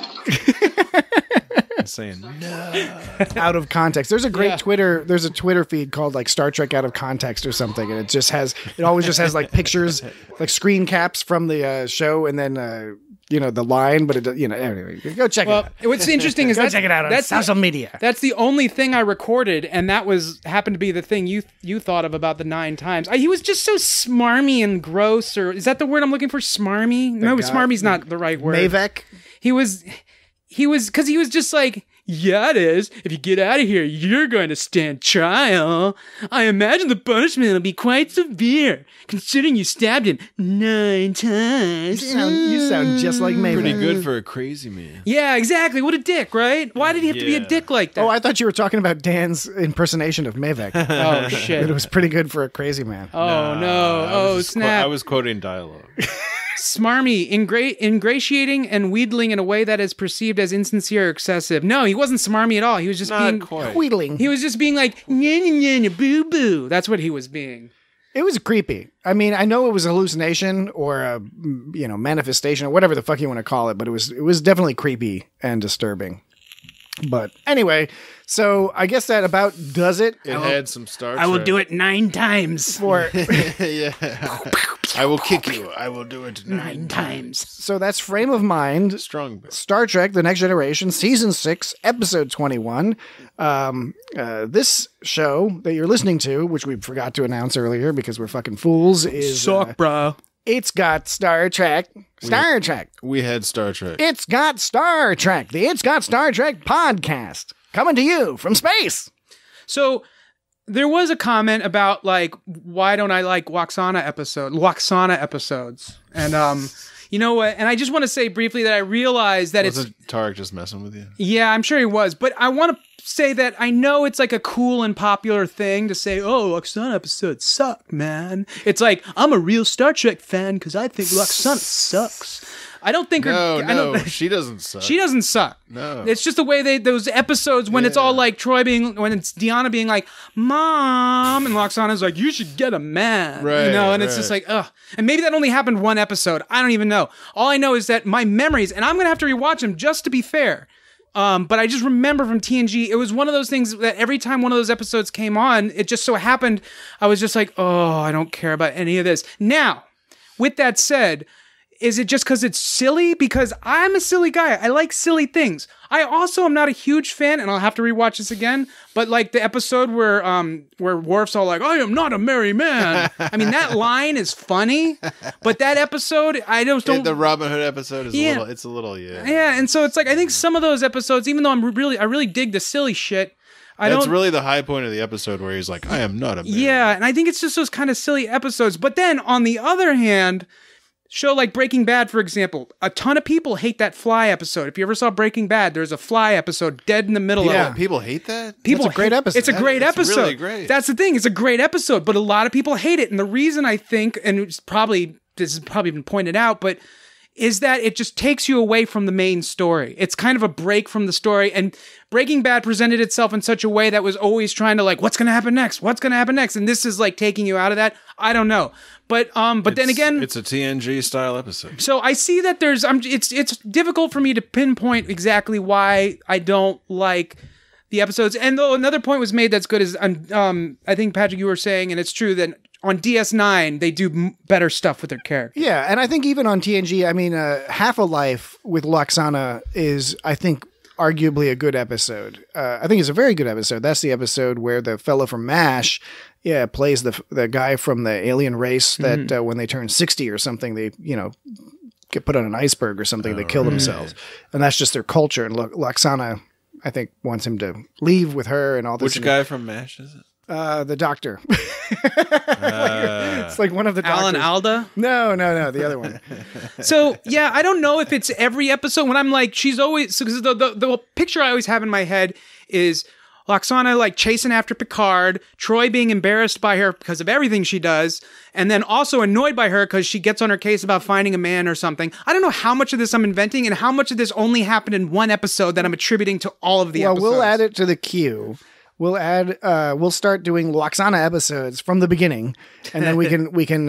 dad saying no out of context. There's a great there's a Twitter feed called like Star Trek Out of Context or something, and it always just has like pictures, like screen caps from the show, and then the line, but it anyway, go check it out. What's interesting is go check it out on social media. That's the only thing I recorded, and that happened to be the thing you thought of about the 9 times. He was just so smarmy and gross, or is that the word I'm looking for? Smarmy? No, smarmy's not the right word. Mavek? He was because he was just like, yeah, it is. If you get out of here, you're going to stand trial. I imagine the punishment will be quite severe, considering you stabbed him 9 times. You sound just like Mavek. Pretty good for a crazy man. Yeah, exactly. What a dick, right? Why did he have to be a dick like that? Oh, I thought you were talking about Dan's impersonation of Mavek. Oh, shit. It was pretty good for a crazy man. Oh, no. Snap. I was quoting dialogue. Smarmy, ingratiating and wheedling in a way that is perceived as insincere or excessive. No, he wasn't smarmy at all. He was just being wheedling. He was just being like, boo boo. That's what he was being. It was creepy. I mean, I know it was a hallucination or a manifestation or whatever the fuck you want to call it, but it was definitely creepy and disturbing. But anyway, so I guess that about does it. It had some Star Trek. I will do it 9 times. Yeah. I will kick you. I will do it 9 times. So that's Frame of Mind. Strong. Star Trek: The Next Generation, Season 6, Episode 21. This show that you're listening to, which we forgot to announce earlier because we're fucking fools, is bro. It's got Star Trek. We had Star Trek. It's got Star Trek. The It's Got Star Trek podcast coming to you from space. So there was a comment about like, why don't I like Waxana episodes? And you know what? And I just want to say briefly that I realized that Wasn't Tarek just messing with you? Yeah, I'm sure he was. But I want to say that I know it's like a cool and popular thing to say, oh, Waxana episodes suck, man. It's like, I'm a real Star Trek fan because I think Waxana sucks. I don't think she doesn't suck. She doesn't suck. No. It's just the way those episodes when it's all like when it's Deanna being like, Mom, and Loxana's like, you should get a man. Right. And it's just like, ugh. And maybe that only happened one episode. I don't even know. All I know is that my memories, and I'm going to have to rewatch them just to be fair. But I just remember from TNG, it was one of those things that every time one of those episodes came on, it just so happened, I was just like, oh, I don't care about any of this. Now, with that said, is it just because it's silly? Because I'm a silly guy. I like silly things. I also am not a huge fan, and I'll have to rewatch this again, but like the episode where Worf's all like, I am not a merry man. I mean, that line is funny, but that episode, I don't... The Robin Hood episode is a little. Yeah, and so it's like, I think some of those episodes, even though I really dig the silly shit, That's really the high point of the episode where he's like, I am not a man. Yeah, and I think it's just those kind of silly episodes. But then, on the other hand... Show like Breaking Bad, for example. A ton of people hate that Fly episode. If you ever saw Breaking Bad, there's a Fly episode dead in the middle of it. People hate that? It's a great episode. It's a great episode. It's really great. That's the thing. It's a great episode, but a lot of people hate it. And the reason I think, and this has probably been pointed out, but is that it just takes you away from the main story. It's kind of a break from the story. And Breaking Bad presented itself in such a way that was always trying to like, what's going to happen next? What's going to happen next? And this is like taking you out of that. I don't know. But then again, it's a TNG style episode. So I see that it's difficult for me to pinpoint exactly why I don't like the episodes. And though another point was made that's good is, I think Patrick, you were saying, and it's true that on DS9 they do better stuff with their characters. Yeah, and I think even on TNG, I mean, Half a Life with Loxana is, I think, arguably a good episode. I think it's a very good episode. That's the episode where the fellow from MASH, plays the guy from the alien race that when they turn 60 or something, they get put on an iceberg or something. They kill themselves, and that's just their culture. And Loxana, I think, wants him to leave with her and all this. Which guy from MASH is it? The doctor. It's like one of the doctors. Alan Alda? No, the other one. So, yeah, I don't know if it's every episode when I'm like, she's always, because the picture I always have in my head is Loxana like chasing after Picard, Troy being embarrassed by her because of everything she does, and then also annoyed by her because she gets on her case about finding a man or something. I don't know how much of this I'm inventing and how much of this only happened in one episode that I'm attributing to all of the episodes. Well, we'll add it to the queue. we'll start doing Loxana episodes from the beginning, and then we can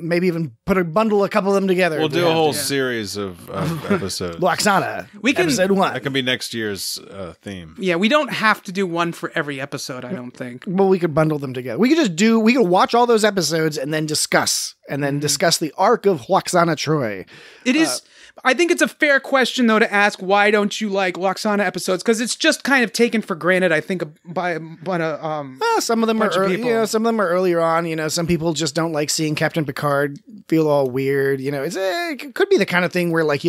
maybe even bundle a couple of them together. We'll do a whole series of episodes. Loxana, episode 1. That can be next year's theme. Yeah, we don't have to do one for every episode, I don't think. Well, we could bundle them together. We could watch all those episodes and then discuss the arc of Loxana Troy. It is. I think it's a fair question, though, to ask why don't you like Loxana episodes? Because it's just kind of taken for granted, I think, by some of them are early, some of them are earlier on. Some people just don't like seeing Captain Picard feel all weird. It could be the kind of thing where like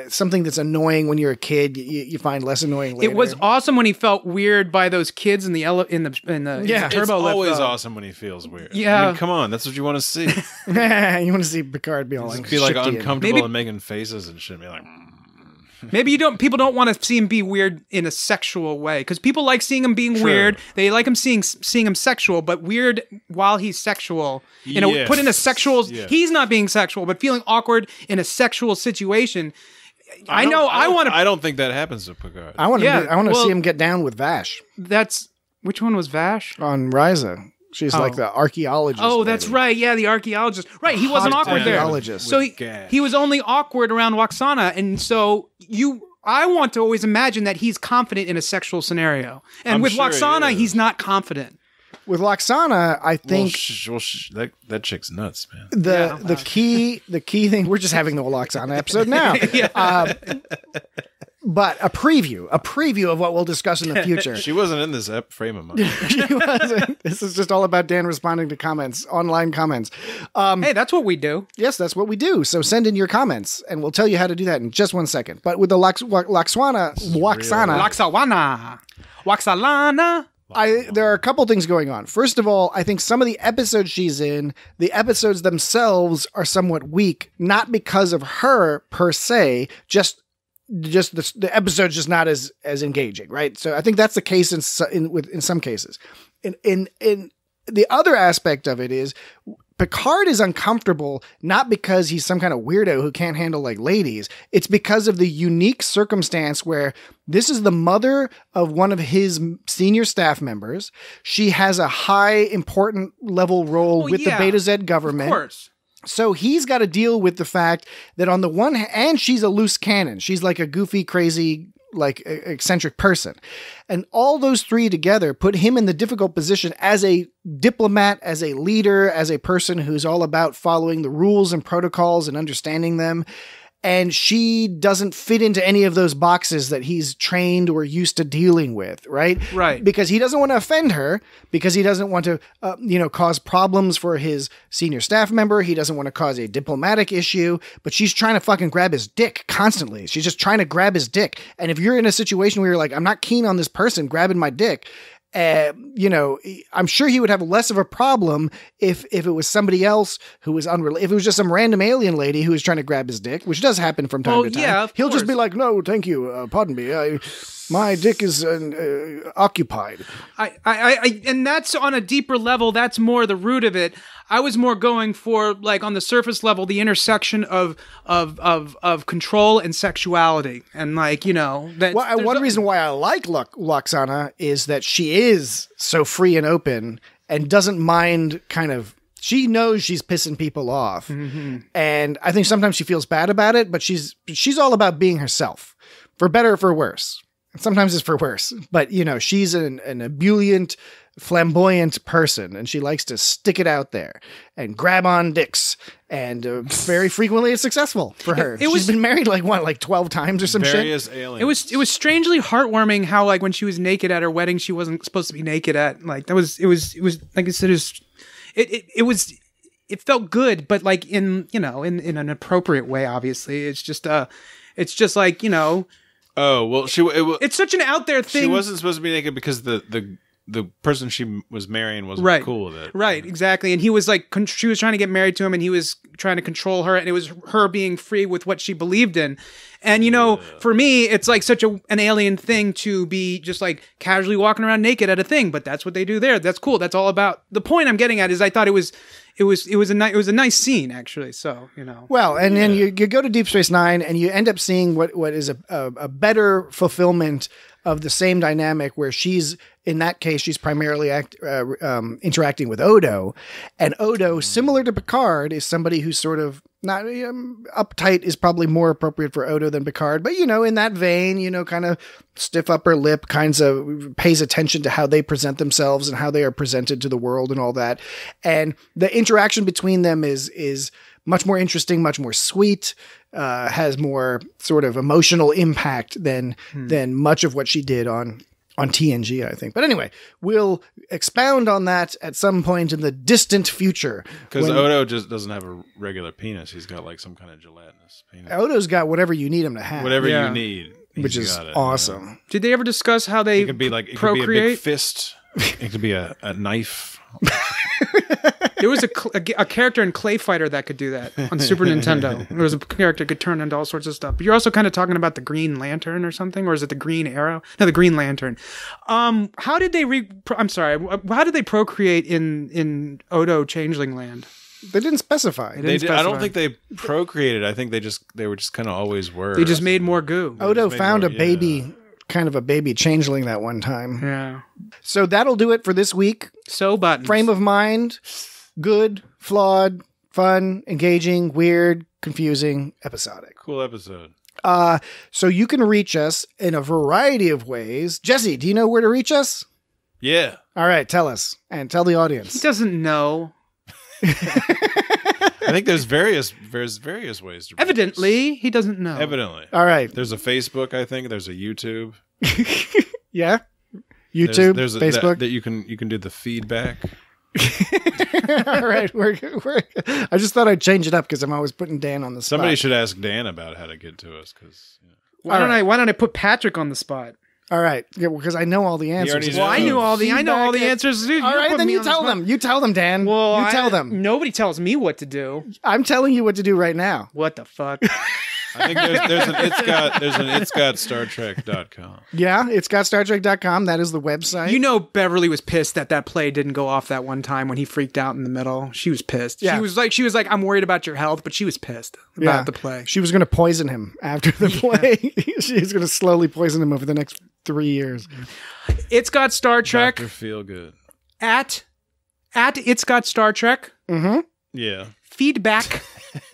something that's annoying when you're a kid, you find less annoying later. It was awesome when he felt weird by those kids in the turbo lift. It's always awesome when he feels weird. Yeah, I mean, come on, that's what you want to see. You want to see Picard be all like uncomfortable and making faces and shit. Be like, maybe people don't want to see him be weird in a sexual way, because people like seeing him being weird. They like him seeing him sexual, but weird while he's sexual. Put in a sexual. He's not being sexual, but feeling awkward in a sexual situation. I don't think that happens to Picard. I want to see him get down with Vash. Which one was Vash on Risa? She's like the archaeologist. Oh, that's right. Yeah, the archaeologist. Right, he wasn't awkward there. So he was only awkward around Loxana, and so I want to always imagine that he's confident in a sexual scenario. And with Loxana, he's not confident. With Loxana, I think that chick's nuts, man. The key thing, we're just having the Loxana episode now. But a preview of what we'll discuss in the future. She wasn't in this frame of mind. She wasn't. This is just all about Dan responding to comments, online comments. Hey, that's what we do. Yes, that's what we do. So send in your comments, and we'll tell you how to do that in just 1 second. But with the Loxana, there are a couple things going on. First of all, I think some of the episodes she's in, the episodes themselves are somewhat weak, not because of her per se, just the episode's just not as engaging, right? So I think that's the case in some cases. In the other aspect of it is Picard is uncomfortable not because he's some kind of weirdo who can't handle like ladies. It's because of the unique circumstance where this is the mother of one of his senior staff members. She has a high important level role with the Beta Z government. Of course. So he's got to deal with the fact that on the one hand, and she's a loose cannon. She's like a goofy, crazy, like eccentric person. And all those three together put him in the difficult position as a diplomat, as a leader, as a person who's all about following the rules and protocols and understanding them. And she doesn't fit into any of those boxes that he's trained or used to dealing with, right? Right. Because he doesn't want to offend her, because he doesn't want to, cause problems for his senior staff member. He doesn't want to cause a diplomatic issue, but she's trying to fucking grab his dick constantly. She's just trying to grab his dick. And if you're in a situation where you're like, I'm not keen on this person grabbing my dick, I'm sure he would have less of a problem if it was somebody else who was unrelated. If it was just some random alien lady who was trying to grab his dick, which does happen from time to time. Yeah, he'll just be like, "No, thank you. Pardon me. My dick is occupied." And that's on a deeper level. That's more the root of it. I was more going for, like, on the surface level, the intersection of control and sexuality, and one reason why I like Loxana is that she is so free and open and doesn't mind she knows she's pissing people off, and I think sometimes she feels bad about it, but she's all about being herself, for better or for worse. And sometimes it's for worse, but she's an ebullient, flamboyant person, and she likes to stick it out there and grab on dicks, and very frequently it's successful for her. She's been married like 12 times or some various shit. Aliens. It was strangely heartwarming how, like, when she was naked at her wedding, she wasn't supposed to be naked at, like, it was like I said, it felt good, but like in an appropriate way. Obviously, it's just like, Oh, well, it's such an out there thing. She wasn't supposed to be naked because the person she was marrying wasn't cool with it. Right, exactly. And he was like, she was trying to get married to him, and he was trying to control her, and it was her being free with what she believed in. And, for me, it's like such an alien thing to be just like casually walking around naked at a thing, but that's what they do there. That's cool. That's all about. The point I'm getting at is I thought it was it was a nice scene actually. So Well, and then you go to Deep Space Nine, and you end up seeing what is a better fulfillment of the same dynamic, where she's, in that case, she's primarily interacting with Odo, and Odo, similar to Picard, is somebody who's sort of not uptight is probably more appropriate for Odo than Picard, but in that vein, kind of stiff upper lip, kinds of pays attention to how they present themselves and how they are presented to the world and all that, and the interaction between them is much more interesting, much more sweet, has more sort of emotional impact than much of what she did on TNG, I think. But anyway, we'll expound on that at some point in the distant future. Because Odo just doesn't have a regular penis. He's got like some kind of gelatinous penis. Odo's got whatever you need him to have. Whatever you need. Which is awesome. Did they ever discuss how they procreate? It could be a big fist. It could be a knife. There was a character in Clay Fighter that could do that on Super Nintendo. There was a character that could turn into all sorts of stuff. But you're also kind of talking about the Green Lantern or something, or is it the Green Arrow? No, the Green Lantern. How did they how did they procreate in Odo Changeling Land? They didn't specify. I don't think they procreated. I think they were just kind of always were. They just made more goo. Odo found a baby. Kind of a baby changeling that one time. Yeah. So that'll do it for this week. So buttons. Frame of mind, good, flawed, fun, engaging, weird, confusing, episodic. Cool episode. So you can reach us in a variety of ways. Jesse, do you know where to reach us? Yeah. All right, tell us and tell the audience. He doesn't know. I think there's various ways to. Evidently, he doesn't know. Evidently. All right. There's a Facebook. I think there's a YouTube. Yeah. YouTube. There's Facebook. That you can do the feedback. All right. I just thought I'd change it up because I'm always putting Dan on the spot. Somebody should ask Dan about how to get to us because. Why don't I put Patrick on the spot? All right, because I know all the answers. Well, I know all the answers. Dude, all right, then you tell them. You tell them, Dan. Well, you tell them. Nobody tells me what to do. I'm telling you what to do right now. What the fuck? I think there's an it's got StarTrek.com. Yeah, it's got StarTrek.com. That is the website. Beverly was pissed that play didn't go off that one time when he freaked out in the middle. She was pissed. Yeah. She was like, I'm worried about your health, but she was pissed about the play. She was going to poison him after the play. She was going to slowly poison him over the next 3 years. It's got Star Trek. Dr. Feelgood. At It's Got Star Trek. Mm-hmm. Yeah. Feedback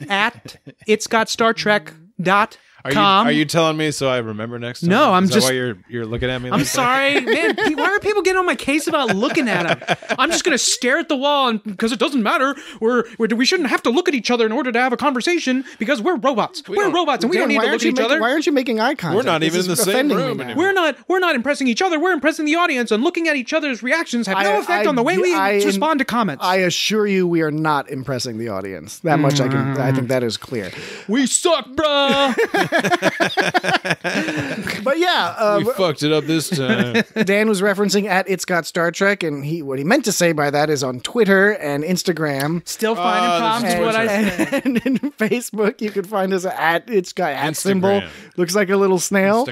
at It's Got Star Trek. Are you telling me so I remember next time? No, I'm Is that just. why you're looking at me? I'm sorry, man. Why are people getting on my case about looking at them? I'm just gonna stare at the wall, because it doesn't matter. We shouldn't have to look at each other in order to have a conversation because we're robots. We're robots, and we don't need to look at each other. Why aren't you making eye contact? We're not even in the same room anymore. We're not impressing each other. We're impressing the audience, and looking at each other's reactions have no effect on the way we respond to comments. I assure you, we are not impressing the audience. That much I think that is clear. We suck, bruh. But yeah, we fucked it up this time. Dan was referencing at It's Got Star Trek, and what he meant to say by that is on Twitter and Instagram. Still finding problems with what I said. And in Facebook, you can find us at It's Got at symbol. Looks like a little snail.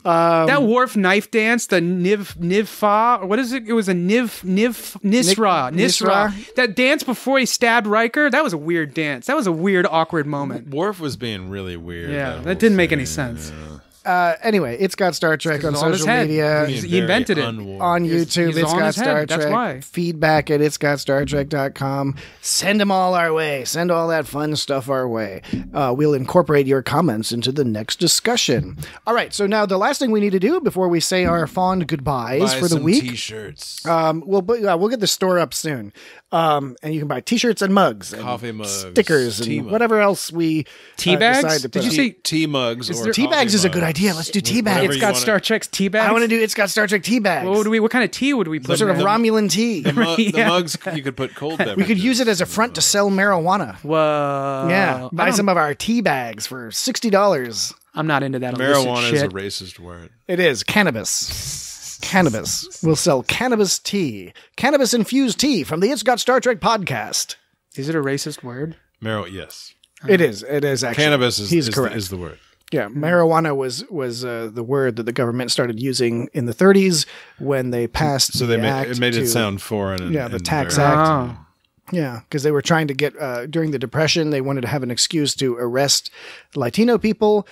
That Worf knife dance, the Niv-Fa, or what is it? It was a Nisra. That dance before he stabbed Riker, that was a weird dance. That was a weird, awkward moment. Worf was being really weird. Yeah, that didn't make any sense. Anyway, It's Got Star Trek on social media. He invented it. On YouTube, It's Got Star Trek. That's why. Feedback at itsgotstartrek.com. Send them all our way. Send all that fun stuff our way. We'll incorporate your comments into the next discussion. All right, so now the last thing we need to do before we say our fond goodbyes for the week. T-shirts. We'll get the store up soon. And you can buy T-shirts and mugs, and coffee mugs, stickers, and whatever else we tea bags. Did you say tea mugs? Tea bags is a good idea. Let's do tea bags. It's Got Star Trek's tea bags. I want to do It's Got Star Trek tea bags. What kind of tea would we put? Sort of Romulan tea. The mugs you could put cold beverages. We could use it as a front to sell marijuana. Whoa! Yeah, buy some of our tea bags for $60. I'm not into that. Marijuana is a racist word. It is cannabis. Cannabis. We'll sell cannabis tea. Cannabis-infused tea from the It's Got Star Trek podcast. Is it a racist word? Yes. It is. It is actually. Cannabis is correct. The word. Yeah, marijuana was the word that the government started using in the 30s when they passed. So it made it sound foreign. The Tax Act. Yeah, because they were trying to get, during the Depression, they wanted to have an excuse to arrest Latino people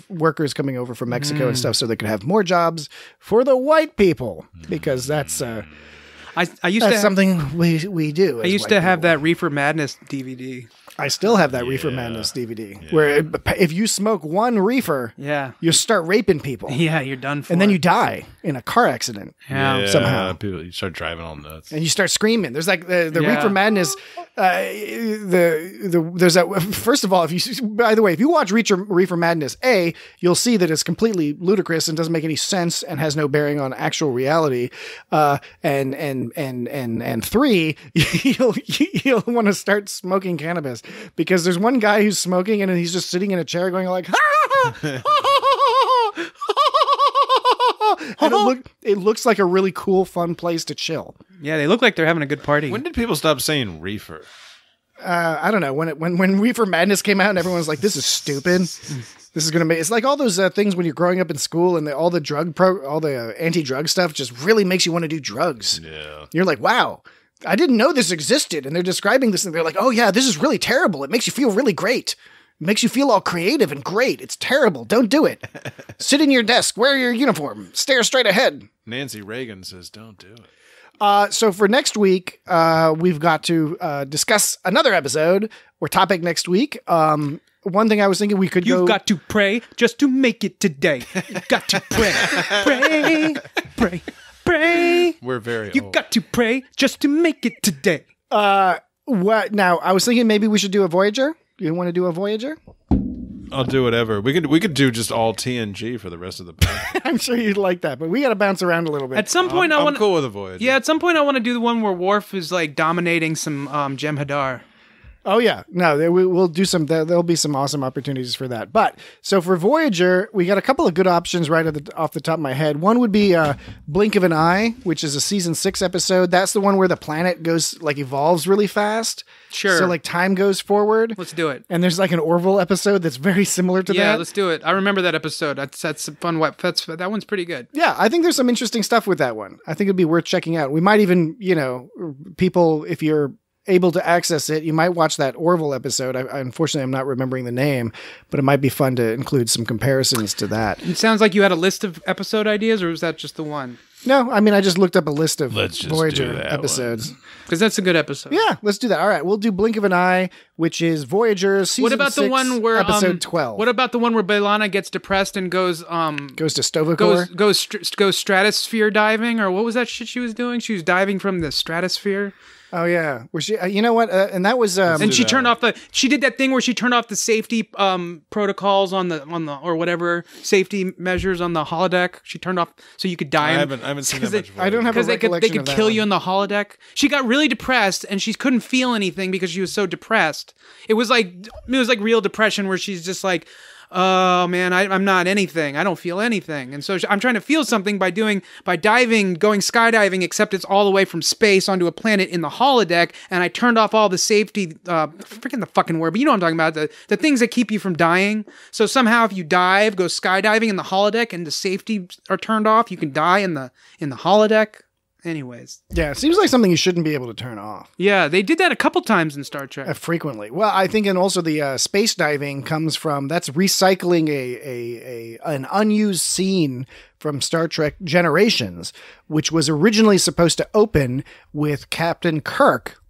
workers coming over from Mexico and stuff so they could have more jobs for the white people, because that's something we do. I used to have that Reefer Madness DVD. I still have that Reefer Madness DVD where if you smoke one reefer, you start raping people. Yeah, you're done for. And then you die in a car accident somehow. People, you start driving all nuts. And you start screaming. There's like the Reefer Madness. There's that. First of all, if you watch Reefer Madness, you'll see that it's completely ludicrous and doesn't make any sense and has no bearing on actual reality. And three, you'll want to start smoking cannabis. Because there's one guy who's smoking and he's just sitting in a chair going like, and it looks like a really cool, fun place to chill. Yeah, they look like they're having a good party. When did people stop saying reefer? I don't know. When Reefer Madness came out and everyone was like, this is stupid. This is going to be, it's like all those things when you're growing up in school and all the anti-drug stuff just really makes you want to do drugs. Yeah. You're like, wow. I didn't know this existed. And they're describing this and they're like, oh yeah, this is really terrible. It makes you feel really great. It makes you feel all creative and great. It's terrible. Don't do it. Sit in your desk, wear your uniform, stare straight ahead. Nancy Reagan says, don't do it. So for next week, we've got to discuss another episode or topic next week. One thing I was thinking we could You've got to pray just to make it today. You've got to pray, pray. We're very You old. got to pray just to make it today. What now? I was thinking maybe we should do a Voyager. You want to do a Voyager? I'll do whatever. We could do just all TNG for the rest of the podcast. I'm sure you'd like that, but we got to bounce around a little bit. At some point, I'm cool with a Voyager. Yeah, at some point, I want to do the one where Worf is like dominating some Jem'Hadar. Oh yeah, no, we'll do some. There'll be some awesome opportunities for that. But so for Voyager, we got a couple of good options right off the top of my head. One would be Blink of an Eye, which is a season 6 episode. That's the one where the planet evolves really fast. Sure. So time goes forward. Let's do it. And there's an Orville episode that's very similar to that. Yeah, let's do it. I remember that episode. That's a fun. That one's pretty good. Yeah, I think there's some interesting stuff with that one. I think it'd be worth checking out. We might even, people, if you're able to access it, you might watch that Orville episode. Unfortunately, I'm not remembering the name, but it might be fun to include some comparisons to that. It sounds like you had a list of episode ideas, or was that just the one? No, I mean, I just looked up a list of Voyager episodes. Because that's a good episode. Yeah, let's do that. All right, we'll do Blink of an Eye, which is Voyager season 6, what about the one where, episode 12. What about the one where B'Elanna gets depressed and goes to Stovacor? Goes stratosphere diving, or what was that shit she was doing? She was diving from the stratosphere. Oh yeah, where she? You know what? And that was. And she turned off She did that thing where she turned off the safety protocols on the or whatever safety measures on the holodeck. She turned off so you could die. I haven't seen that much. I don't have a recollection they could kill you on the holodeck. She got really depressed and she couldn't feel anything because she was so depressed. It was like real depression where she's just like, oh man, I'm not anything. I don't feel anything. And so I'm trying to feel something by diving, going skydiving, except it's all the way from space onto a planet in the holodeck. And I turned off all the safety, freaking the fucking word, but you know what I'm talking about, the things that keep you from dying. So somehow if you go skydiving in the holodeck and the safety are turned off, you can die in the holodeck. Anyways. Yeah, it seems like something you shouldn't be able to turn off. Yeah, they did that a couple times in Star Trek. Frequently. Well, I think, and also the space diving comes from, that's recycling an unused scene from Star Trek Generations, which was originally supposed to open with Captain Kirk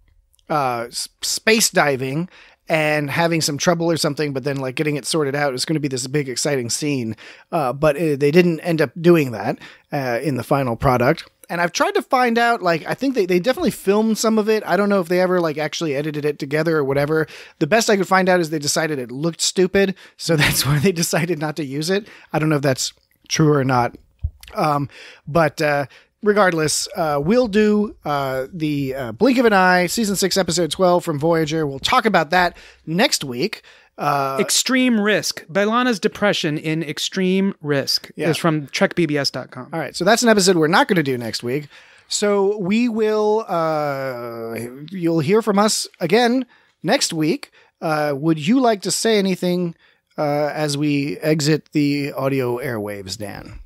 space diving and having some trouble or something, but then getting it sorted out. It was going to be this big, exciting scene. But they didn't end up doing that in the final product. And I've tried to find out, I think they definitely filmed some of it. I don't know if they ever actually edited it together or whatever. The best I could find out is they decided it looked stupid. So that's why they decided not to use it. I don't know if that's true or not. But regardless, we'll do the Blink of an Eye, season 6, episode 12 from Voyager. We'll talk about that next week. Extreme Risk. B'Elanna's depression in Extreme Risk is from TrekBBS.com. All right, so that's an episode we're not going to do next week. So we will, you'll hear from us again next week. Would you like to say anything as we exit the audio airwaves, Dan?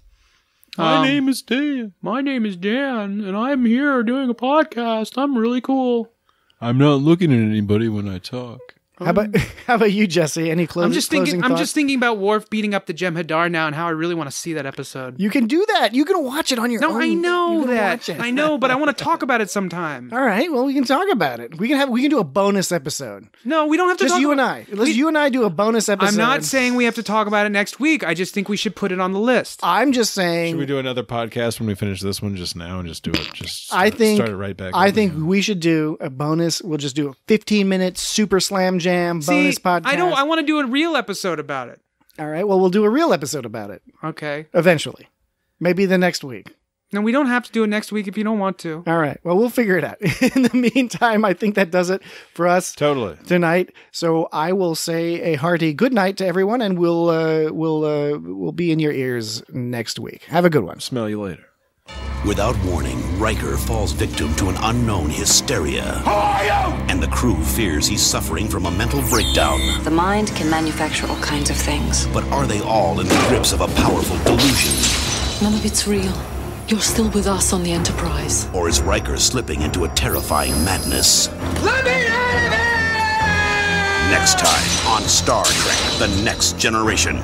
My name is Dan. My name is Dan, and I'm here doing a podcast. I'm really cool. I'm not looking at anybody when I talk. How about you, Jesse? Any closing thoughts? I'm just thinking about Worf beating up the Jem'Hadar now, and how I really want to see that episode. You can do that. You can watch it on your own. No, I know that. I know, but I want to talk about it sometime. All right. Well, we can talk about it. We can do a bonus episode. No, we don't have to. Just you and I. Let's you and I do a bonus episode. I'm not saying we have to talk about it next week. I just think we should put it on the list. I'm just saying. Should we do another podcast when we finish this one just now and just do it? Start it right back. I think we should do a bonus. We'll just do a 15-minute super slam jam bonus podcast. I want to do a real episode about it. All right. Well, we'll do a real episode about it. Okay. Eventually. Maybe the next week. No, we don't have to do it next week if you don't want to. All right. Well, we'll figure it out. In the meantime, I think that does it for us tonight. So I will say a hearty good night to everyone, and we'll be in your ears next week. Have a good one. Smell you later. Without warning, Riker falls victim to an unknown hysteria. Who are you? And the crew fears he's suffering from a mental breakdown. The mind can manufacture all kinds of things. But are they all in the grips of a powerful delusion? None of it's real. You're still with us on the Enterprise. Or is Riker slipping into a terrifying madness? Let me out of here! Next time on Star Trek: The Next Generation.